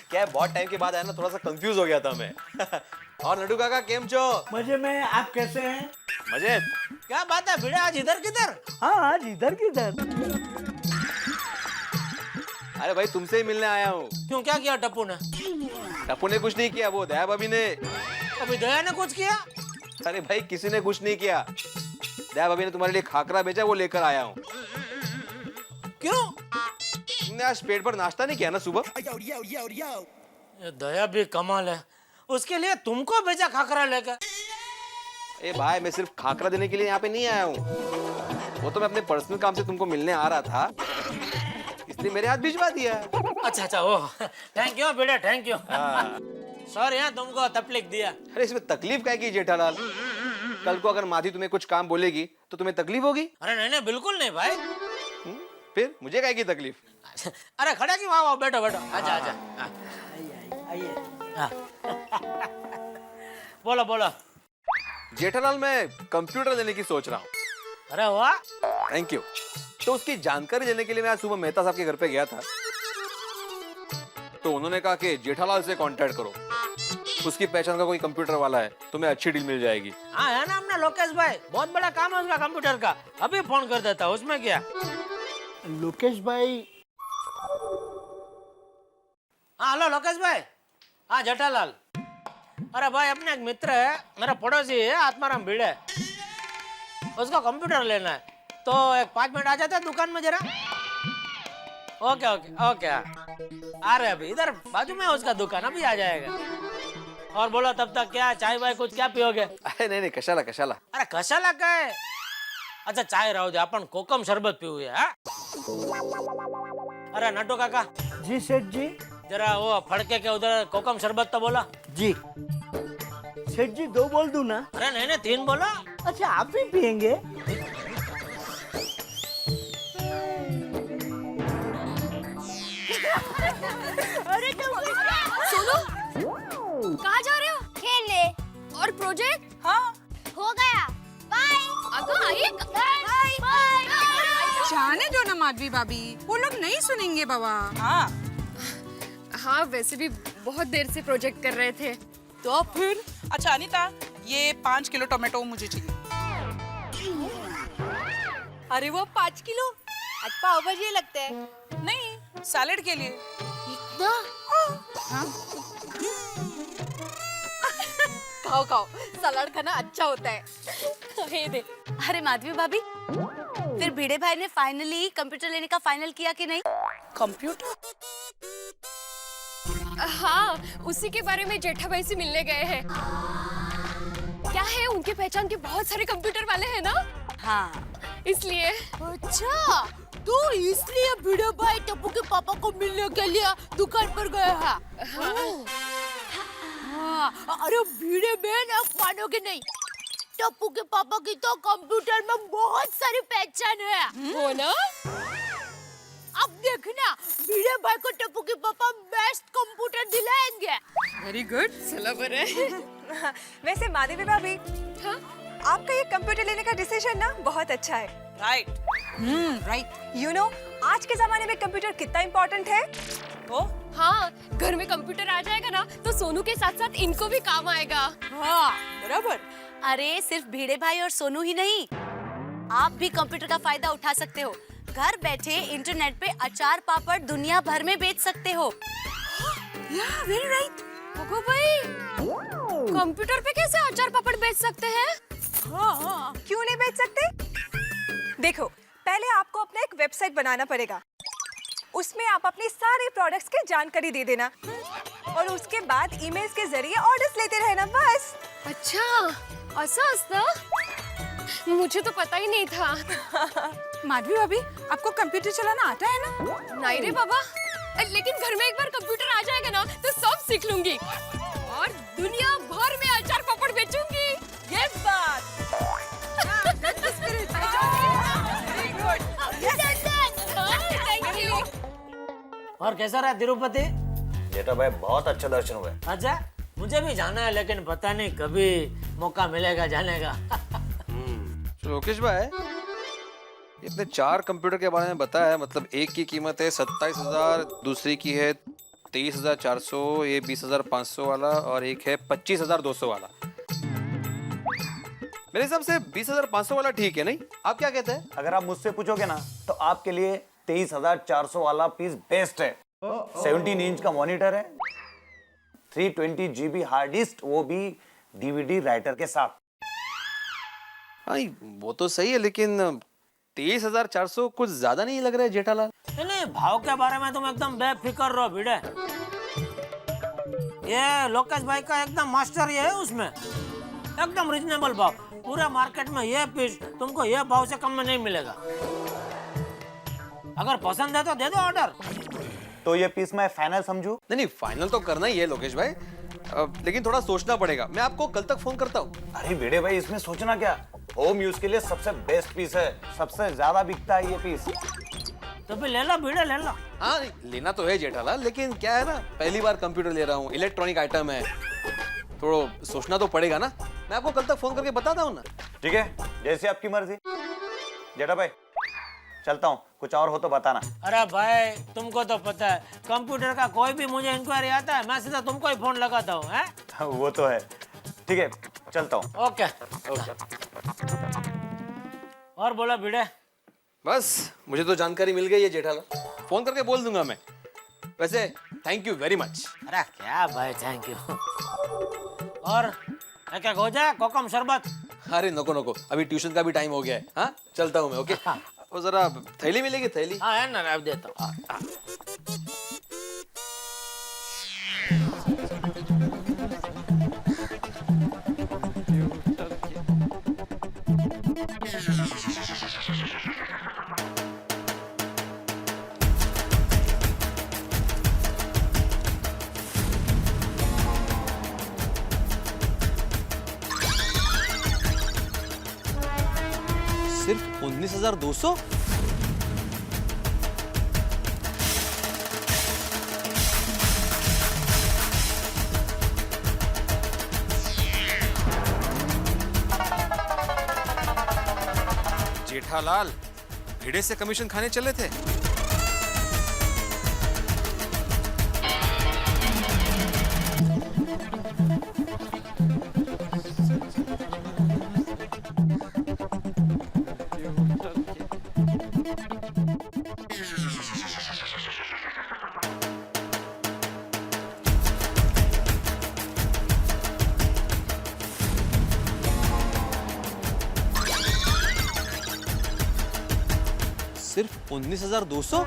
क्या है, बहुत टाइम के बाद आया ना, थोड़ा सा कंफ्यूज हो गया था मैं। और नडू काका केम छो? मजे में, आप कैसे हैं? मजे। क्या बात है भिड़े, आज इधर किधर? हाँ आज इधर किधर। अरे भाई तुमसे ही मिलने आया हूँ। क्यों, क्या किया टप्पू ने? टप्पू ने कुछ नहीं किया, वो दया भाभी ने। अभी दया ने कुछ किया? अरे भाई किसी ने कुछ नहीं किया, दया भाभी ने तुम्हारे लिए खाकरा भेजा, वो लेकर आया हूँ। क्यों? तुमने आज पेट भर नाश्ता नहीं किया ना सुबह? ये दया भी कमाल है, उसके लिए तुमको भेजा खाकरा लेकर। ए भाई मैं सिर्फ खाकरा देने के लिए यहाँ पे नहीं आया हूँ, वो तो मैं अपने पर्सनल काम से तुमको मिलने आ रहा था, इसलिए मेरे हाथ भिजवा दिया। अच्छा अच्छा, ओ थैंक यू बेटा, थैंक यू। सॉरी हाँ, तुमको तकलीफ दिया। अरे इसमें तकलीफ क्या की जेठालाल, कल को अगर माधी तुम्हें कुछ काम बोलेगी तो तुम्हें तकलीफ होगी? अरे नहीं नहीं बिल्कुल नहीं भाई। फिर मुझे क्या की तकलीफ? अरे खड़ा क्यों, आओ बैठो बैठो, आजा आजा। हाँ। आइए। हाँ। बोलो बोलो। जेठालाल, मैं कंप्यूटर लेने की सोच रहा हूँ। अरे वाह, थैंक यू। तो उसकी जानकारी लेने के लिए मैं आज सुबह मेहता साहब के घर पे गया था। तो उन्होंने कहा कि जेठालाल से कांटेक्ट करो, उसकी पहचान का कोई कंप्यूटर वाला है, तुम्हें अच्छी डील मिल जाएगी। हाँ है ना अपना लोकेश भाई, बहुत बड़ा काम है उसका कंप्यूटर का, अभी फोन कर देता है, उसमें क्या। लोकेश भाई। हाँ हेलो लोकेश भाई। हाँ जेठालाल। अरे भाई अपने एक मित्र है, मेरा पड़ोसी है आत्माराम भिड़े, उसका कंप्यूटर लेना है, तो एक 5 मिनट आ जाते हैं दुकान में जरा। Okay okay okay. आ रहे अभी, इधर बाजू में है उसका दुकान, अभी आ जाएगा। और बोलो तब तक क्या चाय वाय कुछ क्या पियोगे? अरे नहीं नहीं, कशाला कशाला। अरे कशाला काय? अच्छा चाय राहू दे, आपण कोकम शरबत पिऊया। हाँ? अरे नटू काका जी सेठ जी। जरा वो फड़के के उधर कोकम शरबत तो बोला। जी सेठ जी, 2 बोल दूं ना? अरे नहीं नहीं 3 बोला। अच्छा आप भी पियेंगे? अरे सोनू कहाँ जा रहे हो? खेलने। और प्रोजेक्ट? हाँ हो गया। बाय। अगो आइए। Bye bye. जाने दो ना माधवी भाभी, वो लोग नहीं सुनेंगे बाबा। हाँ हाँ वैसे भी बहुत देर से प्रोजेक्ट कर रहे थे। तो फिर अच्छा अनीता, ये 5 किलो टोमेटो मुझे चाहिए। अरे वो 5 किलो आज पाव भाजी लगते हैं। नहीं, सैलेड के लिए। इतना? खाओ खाओ, सलाद खाना अच्छा होता है। ये दे। अरे माधवी भाभी, फिर भिड़े भाई ने फाइनली कंप्यूटर लेने का फाइनल किया कि नहीं? कंप्यूटर? हाँ उसी के बारे में जेठा भाई से मिलने गए हैं। क्या है, उनके पहचान के बहुत सारे कंप्यूटर वाले हैं ना। हाँ इसलिए। अच्छा तो इसलिए भिड़े भाई टप्पू के पापा को मिलने के लिए दुकान पर गए हैं। हाँ, अरे भिड़े बहन आप मानोगे नहीं, टप्पू के पापा की तो कंप्यूटर में बहुत सारी पहचान है। हो ना? अब देखना भिड़े भाई को टप्पू के पापा बेस्ट कंप्यूटर दिलाएंगे। वेरी गुड, चलो बरे। वैसे माधवी भाभी, हाँ? आपका ये कंप्यूटर लेने का डिसीजन ना बहुत अच्छा है। राइट। राइट। यू नो आज के जमाने में कंप्यूटर कितना इम्पोर्टेंट है। ओ हाँ घर में कंप्यूटर आ जाएगा ना तो सोनू के साथ साथ इनको भी काम आएगा। हाँ बराबर। अरे सिर्फ भिड़े भाई और सोनू ही नहीं, आप भी कंप्यूटर का फायदा उठा सकते हो। घर बैठे इंटरनेट पे अचार पापड़ दुनिया भर में बेच सकते हो। Very right. ओगो भाई, कंप्यूटर पे कैसे अचार पापड़ बेच सकते हैं? हाँ क्यों नहीं बेच सकते? देखो पहले आपको अपना एक वेबसाइट बनाना पड़ेगा, उसमें आप अपनी सारी प्रोडक्ट्स की जानकारी दे देना और उसके बाद ईमेल्स के जरिए ऑर्डर्स लेते रहना, बस। अच्छा ऐसा असता? मुझे तो पता ही नहीं था। माधवी भाभी, आपको कंप्यूटर चलाना आता है ना? नहीं रे बाबा, लेकिन घर में एक बार कंप्यूटर आ जाएगा ना तो सब सीख लूंगी और दुनिया भर में अचार पापड़ बेचूंगी। ये बात। Thank you. और कैसा रहा तिरुपति? जेठा भाई बहुत अच्छे दर्शन हुए। अच्छा मुझे भी जाना है, लेकिन पता नहीं कभी मौका मिलेगा जाने का। लोकेश भाई, इतने 4 कंप्यूटर के बारे में बताया, मतलब एक की कीमत है 27,000, दूसरी की है 23,400, ये 20,500 वाला और एक है 25,200 वाला। मेरे हिसाब से 20,500 वाला ठीक है, नहीं? आप क्या कहते हैं? अगर आप मुझसे पूछोगे ना तो आपके लिए 23,400 वाला पीस बेस्ट है। 17 इंच का मॉनिटर है, 320 GB हार्ड डिस्क, वो भी DVD राइटर के साथ। वो तो सही है, लेकिन 23,400 कुछ ज्यादा नहीं लग रहा है जेठालाल? नहीं भाव के बारे में तुम एकदम बेफिक्र रहो भिड़े। ये लोकेश भाई का एकदम मास्टर ये है, उसमें एकदम रिजनेबल भाव। पूरा मार्केट में ये पीस तुमको ये भाव से कम में नहीं मिलेगा। अगर पसंद है तो दे दो ऑर्डर। तो ये पीस मैं फाइनल समझू? नहीं फाइनल तो करना ही है लोकेश भाई, लेकिन थोड़ा सोचना पड़ेगा। मैं आपको कल तक फोन करता हूँ। अरे भिड़े भाई, इसमें सोचना क्या, होम यूज के लिए सबसे बेस्ट पीस है, सबसे ज्यादा बिकता है ये पीस। तो फिर ले लो भिड़े, ले लो। हाँ लेना तो है जेठालाल, लेकिन क्या है ना, पहली बार कंप्यूटर ले रहा हूँ, इलेक्ट्रॉनिक आइटम है, थोड़ा सोचना तो पड़ेगा ना। मैं आपको कल तक फोन करके बताता हूँ ना। ठीक है, जैसे आपकी मर्जी। जेठा भाई चलता हूँ, कुछ और हो तो बताना। अरे भाई तुमको तो पता है, कंप्यूटर का कोई भी मुझे इंक्वायरी आता है मैं सीधा तुमको ही फोन लगाता हूँ। हैं? वो तो है। ठीक है, चलता हूँ। ओके। और बोला भिड़े? बस मुझे तो जानकारी मिल गई है जेठालाल, फोन करके बोल दूंगा मैं। वैसे थैंक यू वेरी मच। अरे क्या भाई थैंक यू। और क्या हो जाए कोकम शरबत? अरे नको नको, अभी ट्यूशन का भी टाइम हो गया है। हाँ चलता हूँ मैं। ओके। और जरा थैली मिलेगी, थैली। हाँ है ना, अब देता हूँ। सिर्फ 19,200? जेठालाल भिड़े से कमीशन खाने चले थे? सिर्फ 19,200?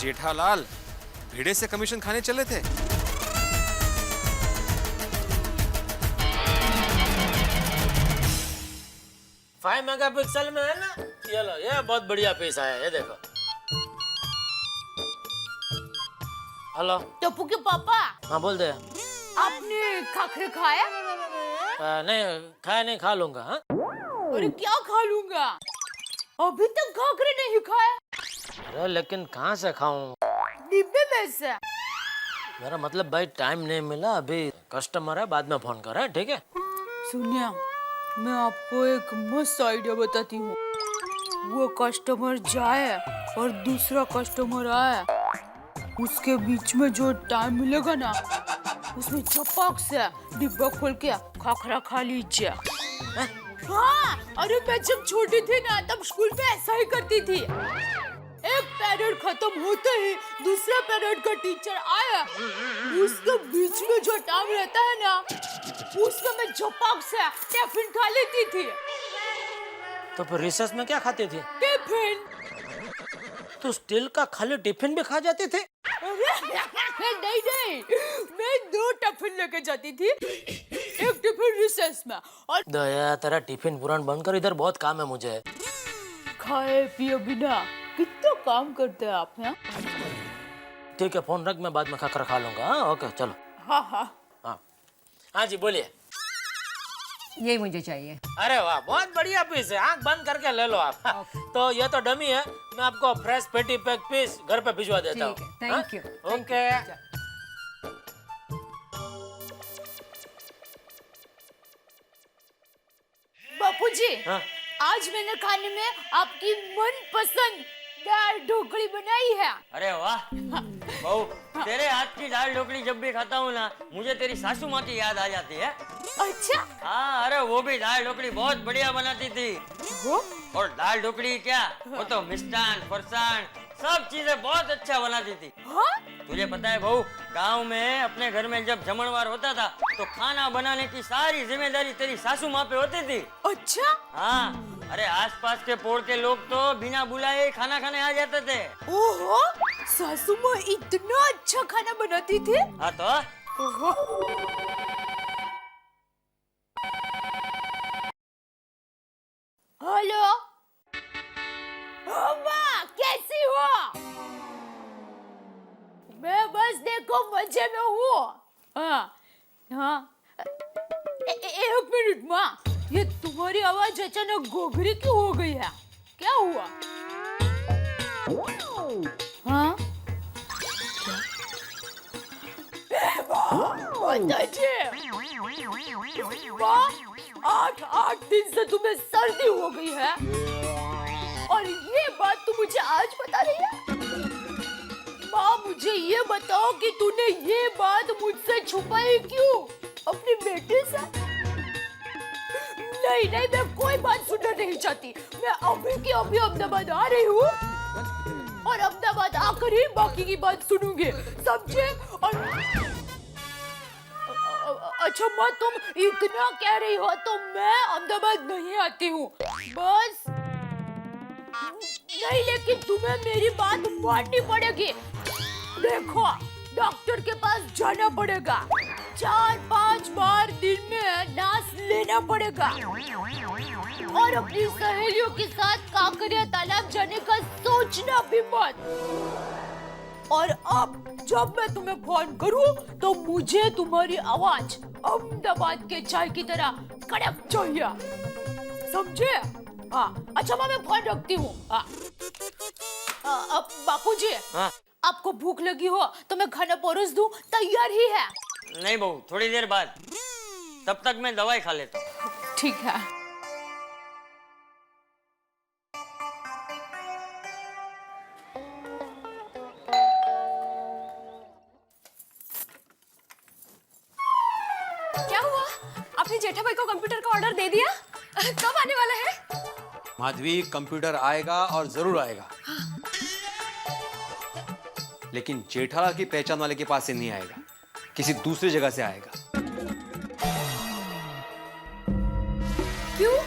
जेठालाल भिड़े से कमीशन खाने चले थे? फाइव मेगापिक्सल में है ना, ये लो, ये बहुत बढ़िया पीस आया है, ये देखो। हेलो टप्पू के पापा, हाँ बोल दे। आपने खाखरे खाया? नहीं खाया नहीं, खा लूंगा। हाँ अरे क्या खा लूंगा, अभी तक खाखरे नहीं खाया। अरे लेकिन कहाँ से खाऊं, डिब्बे में से। मेरा मतलब भाई टाइम नहीं मिला, अभी कस्टमर है, बाद में फोन कर। है ठीक है? सुनिए, मैं आपको एक मस्त आइडिया बताती हूँ। वो कस्टमर जाए और दूसरा कस्टमर आए, उसके बीच में जो टाइम मिलेगा ना, उसमें झपक से डिब्बा खोल के खाखरा खा लीजिए। हाँ, अरे मैं जब छोटी थी ना, तब स्कूल में ऐसा ही करती थी। एक पीरियड खत्म होते ही दूसरा पीरियड का टीचर आया, उसके बीच में जो टाइम रहता है ना, उसमें मैं झपक से टिफिन खा लेती थी। तो फिर रिसेस में क्या खाती थी? टिफिन। तो स्टील का खाली टिफिन भी खा जाती थी? नहीं, मैं 2 टिफिन लेके जाती थी, एक टिफिन रिसेस में और दया तेरा टिफिन पुरान बंद कर, इधर बहुत काम है मुझे। खाए पिए बिना कितना काम करते हैं आप। यहाँ ठीक है, फोन रख, मैं बाद में खाकर खा लूंगा। हाँ ओके चलो। हाँ हाँ हाँ हाँ जी बोलिए। ये मुझे चाहिए। अरे वाह, बहुत बढ़िया पीस है, आंख बंद करके ले लो आप। तो ये तो डमी है, मैं आपको फ्रेश पेटी पैक पीस घर पे भिजवा देता हूँ। Thank you. ओके। बापूजी, हाँ? आज मैंने खाने में आपकी मनपसंद दाल ढोकली बनाई है। अरे वाह बहू, तेरे हाथ की दाल ढोकली जब भी खाता हूँ ना, मुझे तेरी सासू माँ की याद आ जाती है। अच्छा? हाँ, अरे वो भी दाल ढोकली बहुत बढ़िया बनाती थी। वो? और दाल ढोकली क्या, वो तो मिष्टान फरसान सब चीजें बहुत अच्छा बनाती थी। हाँ? तुझे पता है बहू, गांव में अपने घर में जब जमणवार होता था, तो खाना बनाने की सारी जिम्मेदारी तेरी सासू माँ पे होती थी। अच्छा? हाँ, अरे आसपास के पोड़ के लोग तो बिना बुलाए खाना खाने आ जाते थे। ओहो, सासू माँ इतना अच्छा खाना बनाती थी। हाँ तो ओहो। देखो मजे में हूँ। हाँ हाँ, एक मिनट माँ, ये तुम्हारी आवाज अचानक गोगरी क्यों हो गई है? क्या हुआ? हाँ? आठ दिन से तुम्हें सर्दी हो गई है और ये बात तू मुझे आज बता रही है? माँ मुझे ये बताओ कि तूने ये बात मुझसे छुपाई क्यों अपनी बेटी से? नहीं नहीं, मैं कोई बात सुनना नहीं चाहती। मैं अभी की अभी अहमदाबाद आ रही हूँ और अहमदाबाद आकर ही बाकी की बात सुनूंगी, समझे? और अच्छा माँ, तुम इतना कह रही हो तो मैं अहमदाबाद नहीं आती हूँ बस। नहीं, लेकिन तुम्हें मेरी बात माननी पड़ेगी। देखो, डॉक्टर के पास जाना पड़ेगा, 4-5 बार दिन में नास लेना पड़ेगा और अपनी सहेलियों के साथ कांकरिया तालाब जाने का सोचना भी मत। और अब जब मैं तुम्हें फोन करूं तो मुझे तुम्हारी आवाज अहमदाबाद के चाय की तरह कड़क चाहिए, समझे? हाँ, अच्छा मैं फोन रखती हूँ। अब बापूजी, हाँ? आपको भूख लगी हो तो मैं खाना परोस दूं, तैयार ही है। नहीं बहू, थोड़ी देर बाद, तब तक मैं दवाई खा लेता हूँ। ठीक है। क्या हुआ? आपने जेठा भाई को कंप्यूटर का ऑर्डर दे दिया? कब आने वाला है? माधवी, कंप्यूटर आएगा और जरूर आएगा, लेकिन जेठालाल की पहचान वाले के पास से नहीं आएगा, किसी दूसरी जगह से आएगा। क्यों?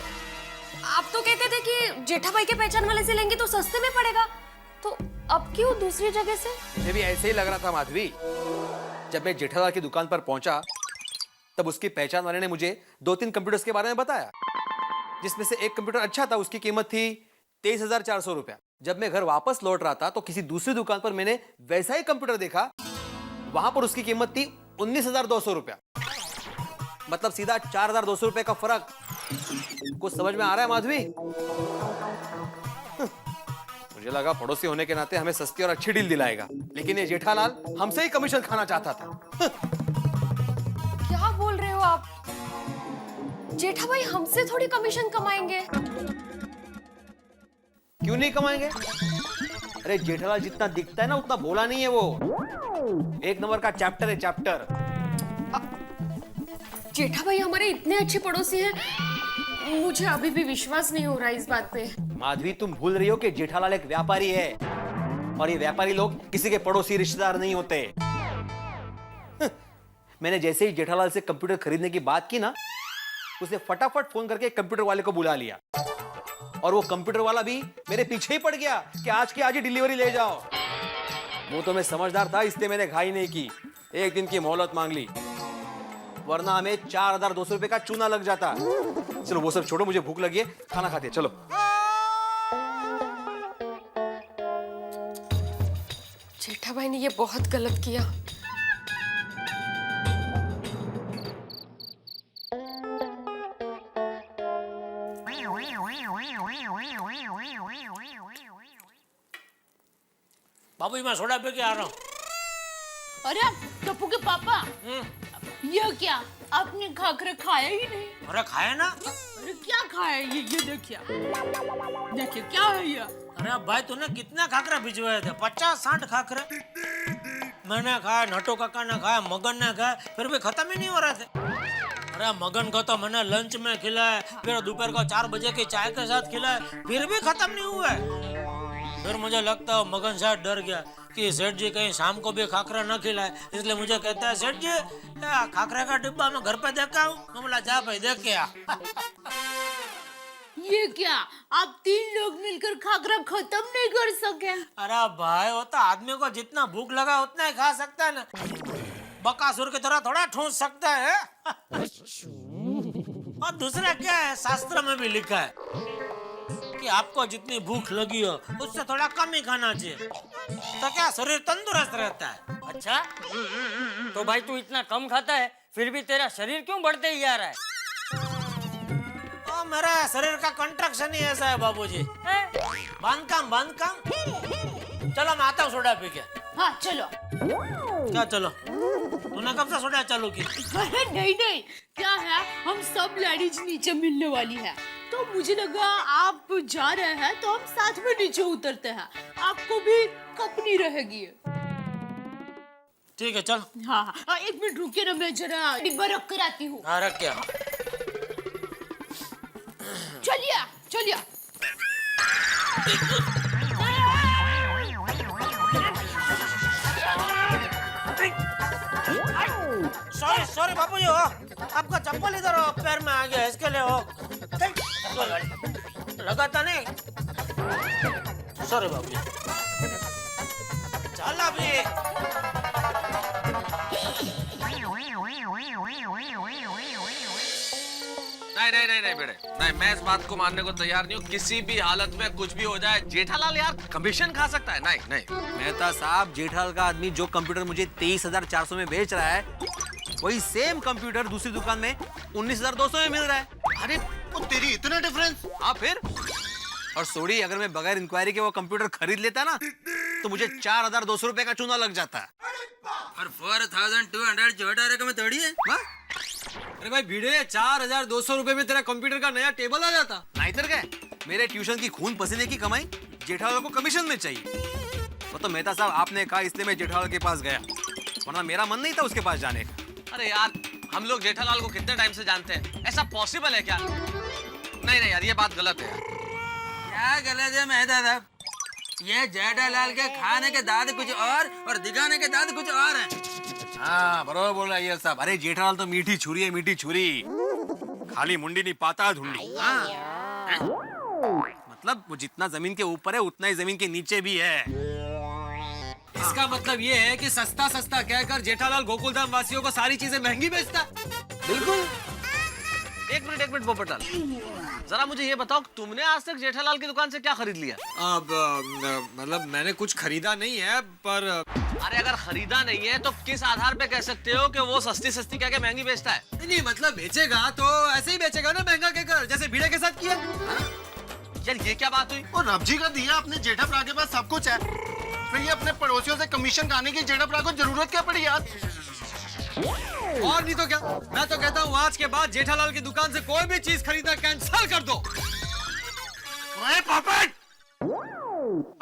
आप तो कहते थे कि जेठा भाई के पहचान वाले से लेंगे तो सस्ते में पड़ेगा, तो अब क्यों दूसरी जगह से? मुझे भी ऐसे ही लग रहा था माधवी। जब मैं जेठालाल की दुकान पर पहुंचा तब उसकी पहचान वाले ने मुझे 2-3 कंप्यूटर्स के बारे में बताया, जिसमें से एक कंप्यूटर अच्छा था, उसकी कीमत थी 23,400 रुपया। जब मैं घर वापस लौट रहा था तो किसी दूसरी दुकान पर मैंने वैसा ही कंप्यूटर देखा, वहां पर उसकी कीमत थी 19,200 रुपया। मतलब सीधा 4,200 रुपए का फर्क। कुछ समझ में आ रहा है माधवी? मुझे लगा पड़ोसी होने के नाते हमें सस्ती और अच्छी डील दिलाएगा, लेकिन ये जेठालाल हमसे ही कमीशन खाना चाहता था। क्या बोल रहे हो आप? जेठा भाई हमसे थोड़ी कमीशन कमाएंगे। क्यों नहीं कमाएंगे? अरे जेठालाल जितना दिखता है ना उतना बोला नहीं है वो। एक नंबर का चैप्टर है, चैप्टर। जेठा भाई हमारे इतने अच्छे पड़ोसी हैं, मुझे अभी भी विश्वास नहीं हो रहा इस बात पे। माधवी, तुम भूल रही हो कि जेठालाल एक व्यापारी है और ये व्यापारी लोग किसी के पड़ोसी रिश्तेदार नहीं होते। मैंने जैसे ही जेठालाल से कंप्यूटर खरीदने की बात की ना, उसे फटाफट फोन करके कंप्यूटर वाले को बुला लिया और वो कंप्यूटर वाला भी मेरे पीछे ही पड़ गया कि आज की आज ही डिलीवरी ले जाओ। वो तो मैं समझदार था, इसलिए मैंने घाई नहीं की, एक दिन की मोहलत मांग ली, वरना हमें 4,200 रुपए का चूना लग जाता। चलो वो सब छोड़ो, मुझे भूख लगी है, खाना खाते हैं, चलो। जेठा भाई ने ये बहुत गलत किया। बाबू जी, मैं सोडा पी के आ रहा हूँ। अरे टप्पू के पापा, ये क्या, आपने खाकर खाया ही नहीं? अरे खाया ना। अरे क्या खाया? ये देखिए, देखिए क्या है ये? अरे भाई, तूने कितना खाकरा भिजवाए थे? 50-60 खाकरे मैंने खाया, नटो काका ने खाया, मगन ने खाया, फिर भी खत्म ही नहीं हो रहे थे। अरे मगन को तो मैंने लंच में खिलाया, फिर दोपहर को 4 बजे की चाय के साथ खिलाया, फिर भी खत्म नहीं हुआ है। फिर मुझे लगता है मगन शायद डर गया कि सेठ जी कहीं शाम को भी खाकरा न खिलाए, इसलिए मुझे कहता है, सेठ जी खाकरा का डिब्बा मैं घर पे देखा हूँ। मैं बोला, जा भाई देख के आ। ये क्या, आप 3 लोग मिलकर खाकरा खत्म नहीं कर सके? अरे भाई, वो तो आदमी को जितना भूख लगा उतना ही खा सकता है ना, बकासुर की तरह थोड़ा ठूंस सकता है। और दूसरा क्या है, शास्त्र में भी लिखा है कि आपको जितनी भूख लगी हो उससे थोड़ा कम ही खाना चाहिए, तो क्या शरीर तंदुरुस्त रहता है। अच्छा, तो भाई तू इतना कम खाता है फिर भी तेरा शरीर क्यों बढ़ते ही जा रहा है? मेरा शरीर का कंस्ट्रक्शन ही ऐसा है बाबूजी। बांधकाम। चलो मैं आता हूँ सोडा पी के। हाँ चलो। क्या चलो? तूने कब से सोडा चालू की? अरे नहीं, क्या है, हम सब लेडीज नीचे मिलने वाली है, तो मुझे लगा आप जा रहे हैं तो हम साथ में नीचे उतरते हैं, आपको भी कंपनी रहेगी। ठीक है चल। हाँ, एक मिनट रुकिए ना, मैं जरा डिब्बा रख कर आती हूँ। हाँ रख क्या? चलिए। सॉरी बाबूजी, हो आपका चप्पल इधर हो, पैर में आ गया, इसके लिए हो। लगाता नहीं। सॉरी बाबूजी। चल अभी। नहीं बेटे, नहीं, मैं इस बात को मानने को तैयार नहीं हूँ। किसी भी हालत में कुछ भी हो जाए, जेठालाल यार कमीशन खा सकता है। नहीं। मेहता साहब, जेठालाल का आदमी जो कंप्यूटर मुझे 23,400 में बेच रहा है, वही सेम कंप्यूटर दूसरी दुकान में 19,200 में मिल रहा है। अरे वो तेरी इतना डिफरेंस? हाँ फिर। और सोडी, अगर मैं बगैर इंक्वायरी के वो कंप्यूटर खरीद लेता ना, तो मुझे 4,200 रुपए का चूना लग जाता है। और 4,200 जोड़ा रकम थोड़ी है। अरे भाई भिड़े, 4,200 रुपए में तेरा कंप्यूटर का नया टेबल आ जाता। नाहीतर क्या, मेरे ट्यूशन की खून पसीने की कमाई जेठालाल को कमीशन में चाहिए। वो तो मेहता साहब आपने कहा इसलिए मैं जेठालाल के पास गया, वरना मेरा मन नहीं था उसके पास जाने का। अरे यार, हम लोग जेठालाल को कितने टाइम से जानते हैं, ऐसा पॉसिबल है क्या? नहीं यार, ये बात गलत है। क्या गलत है मेहता साहब? ये जेठालाल के खाने के दाद कुछ और दिखाने के दाद कुछ और है। हाँ बरोबर बोल रहा है साहब। अरे जेठालाल तो मीठी छुरी है, मीठी छुरी, खाली मुंडी नहीं पाता धुंडी। मतलब वो जितना जमीन के ऊपर है उतना ही जमीन के नीचे भी है। इसका मतलब ये है कि सस्ता कहकर जेठालाल गोकुलधाम वासियों को सारी चीजें महंगी बेचता। बिल्कुल। एक मिनट पोपटलाल, जरा मुझे ये बताओ, तुमने आज तक जेठालाल की दुकान से क्या खरीद लिया? मतलब मैंने कुछ खरीदा नहीं है, पर अरे अगर खरीदा नहीं है तो किस आधार पे कह सकते हो कि वो सस्ती कह के महंगी बेचता है? नहीं मतलब बेचेगा तो ऐसे ही बेचेगा ना, महंगा कहकर, जैसे भिड़े के साथ किया। यार ये क्या बात हुई? और रब जी का दिया अपने जेठा भरा के पास सब कुछ है, फिर ये अपने पड़ोसियों से कमीशन खाने की जेठा भरा को जरूरत क्या पड़ी यार? और नहीं तो क्या, मैं तो कहता हूँ आज के बाद जेठालाल की दुकान से कोई भी चीज खरीदना कैंसिल कर दो। ओए पापड़,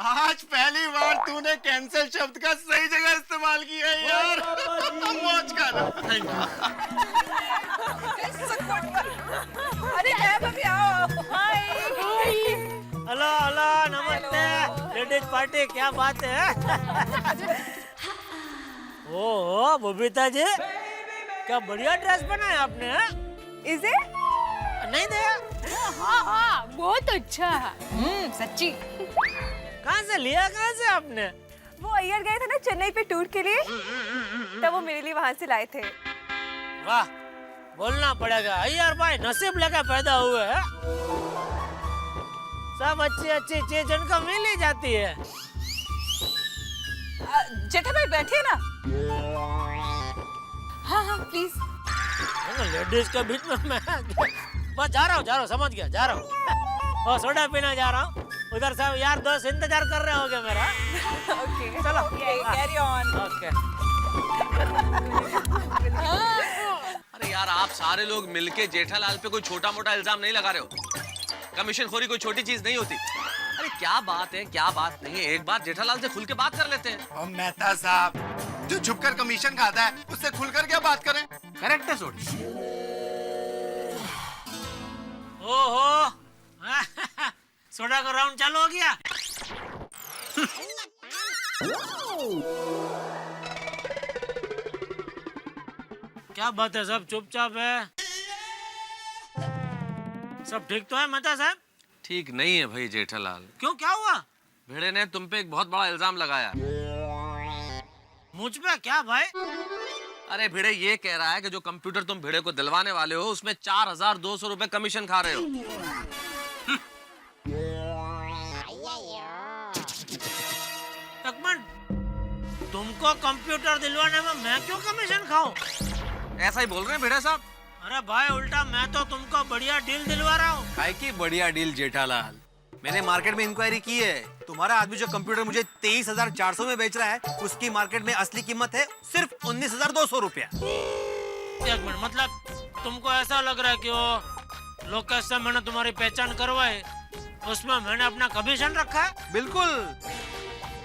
आज पहली बार तूने कैंसिल शब्द का सही जगह इस्तेमाल किया है यार। मौज कर। अरे भाभी आओ। हेलो नमस्ते लेडीज पार्टी, क्या बात है? ओह बबीता जी, क्या बढ़िया ड्रेस बनाया आपने। इसे नहीं दिया? हाँ, बहुत अच्छा है। सच्ची। कहाँ से लिया, कहाँ से आपने? वो अय्यर गए थे ना चेन्नई पे टूर के लिए, तब वो मेरे लिए वहां से लाए थे। वाह, बोलना पड़ेगा, अय्यर भाई नसीब लेकर पैदा हुए हैं। सब अच्छी चीज उनको मिल ही जाती है। जेठा भाई बैठिए ना। हाँ प्लीज। लेडीज के बीच में मैं बस जा रहा हूँ, समझ गया, जा रहा हूँ। और सोडा पीना जा रहा हूँ, उधर सब यार दोस्त इंतजार कर रहे होंगे मेरा। ओके चलो कैरी ऑन। ओके। अरे यार, आप सारे लोग मिलके जेठालाल पे कोई छोटा मोटा इल्जाम नहीं लगा रहे हो। कमीशन खोरी कोई छोटी चीज नहीं होती। अरे क्या बात है, क्या बात नहीं है, एक बार जेठालाल से खुल के बात कर लेते हैं। और मेहता साहब, जो छुपकर कमीशन खाता है उससे खुलकर क्या बात करें? करेक्ट है सोडी। ओहो सोडा का राउंड चालू हो गया। क्या बात है, सब चुपचाप है? सब ठीक तो है मेहता साहब? ठीक नहीं है भाई जेठालाल। क्यों, क्या हुआ? भिड़े ने तुम पे एक बहुत बड़ा इल्जाम लगाया। मुझ पे? क्या भाई? अरे भिड़े ये कह रहा है कि जो कंप्यूटर तुम भिड़े को दिलवाने वाले हो उसमें 4,200 रुपए कमीशन खा रहे हो। एक मिनट, तुमको तुमको कंप्यूटर दिलवाने में मैं क्यों कमीशन खाऊं? ऐसा ही बोल रहे हैं भेड़ा साहब। अरे भाई उल्टा मैं तो तुमको बढ़िया डील दिलवा रहा हूँ। काय की बढ़िया डील जेठालाल। मैंने मार्केट में इंक्वायरी की है। तुम्हारा आदमी जो कंप्यूटर मुझे 23,400 में बेच रहा है, उसकी मार्केट में असली कीमत है सिर्फ 19,200 रुपया। एक मिनट, मतलब तुमको ऐसा लग रहा है कि वो लोकेश से मैंने तुम्हारी पहचान करवाई, उसमें मैंने अपना कमीशन रखा है? बिल्कुल।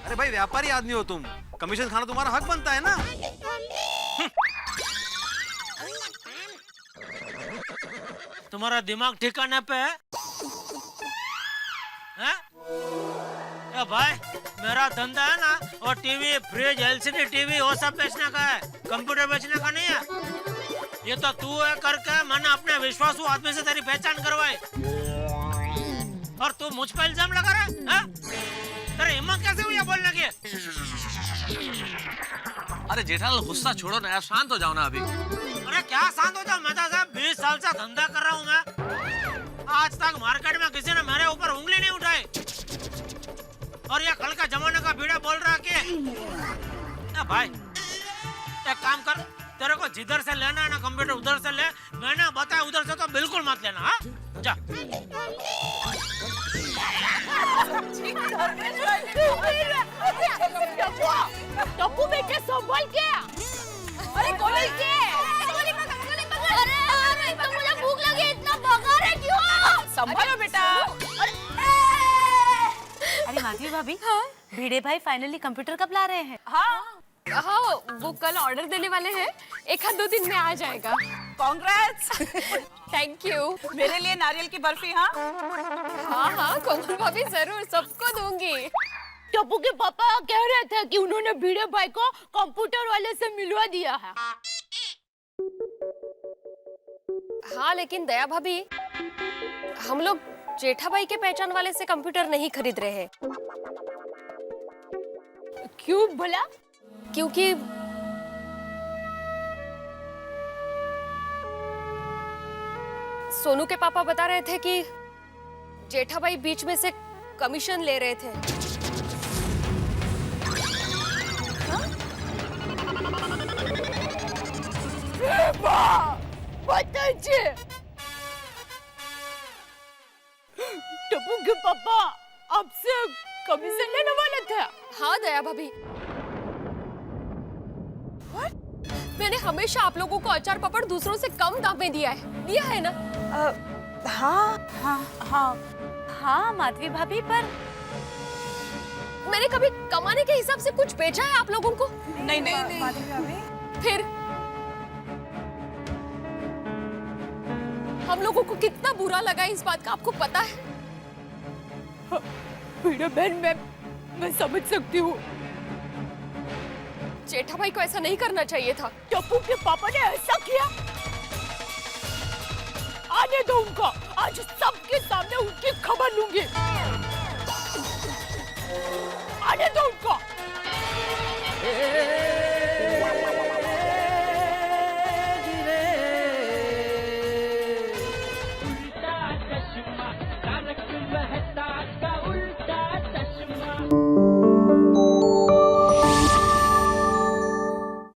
अरे भाई व्यापारी आदमी हो तुम, कमीशन खाना तुम्हारा हक बनता है ना। तुम्हारा दिमाग ठिकाने पे है? हैं? ए भाई मेरा धंधा है ना, और टीवी, फ्रिज, एलसीडी टीवी वो सब बेचने का है, कंप्यूटर बेचने का नहीं है। ये तो तू है करके मैंने अपने विश्वासू आदमी से तेरी पहचान करवाई, और तू मुझ पर इल्जाम लगा रहा है? तेरी हिम्मत कैसे हुई बोलने की? अरे जेठालाल गुस्सा छोड़ो ना यार, शांत हो जाओ ना अभी। अरे क्या शांत हो जाओ? मैं तो साहब 20 साल से धंधा कर रहा हूँ मैं। आज तक मार्केट में किसी ने मेरे ऊपर उंगली नहीं उठाई, और ये कल का जमाने का बीड़ा बोल रहा कि भाई एक काम कर, तेरे को जिधर से लेना है ना कंप्यूटर उधर से ले, मैंने बताया उधर से तो बिल्कुल मत लेना। हाँ जा। टप्पू बेटे संभल के। अरे गोली के। अरे तो मुझे भूख लगी, इतना भगा रहे क्यों? संभालो बेटा। अरे माधवी भाभी, भिड़े भाई फाइनली कंप्यूटर कब ला रहे हैं? हाँ वो कल ऑर्डर देने वाले हैं, 1-2 दिन में आ जाएगा। कांग्रेट्स। Thank you. मेरे लिए नारियल की बर्फी। हाँ हाँ कोमल भाभी जरूर, सबको दूंगी। टप्पू के पापा कह रहे थे कि उन्होंने भिड़े भाई को कंप्यूटर वाले से मिलवा दिया है। हाँ लेकिन दया भाभी, हम लोग जेठा भाई के पहचान वाले से कंप्यूटर नहीं खरीद रहे हैं। क्यों भला? क्योंकि सोनू के पापा बता रहे थे कि जेठा भाई बीच में से कमीशन ले रहे थे। टप्पू के पापा आपसे कमीशन लेने वाले थे? हाँ दया भाभी, मैंने हमेशा आप लोगों को अचार पापड़ दूसरों से कम दाम में दिया है ना? हाँ माधवी भाभी, पर मैंने कभी कमाने के हिसाब से कुछ बेचा है आप लोगों को? नहीं माधवी भाभी। फिर हम लोगों को कितना बुरा लगा इस बात का आपको पता है? भिड़े बहन, मैं समझ सकती हूँ। जेठा भाई को ऐसा नहीं करना चाहिए था। टप्पू के पापा ने ऐसा किया? आने दो उनको, आज सबके सामने उनकी खबर लूंगी। आने दो उनको।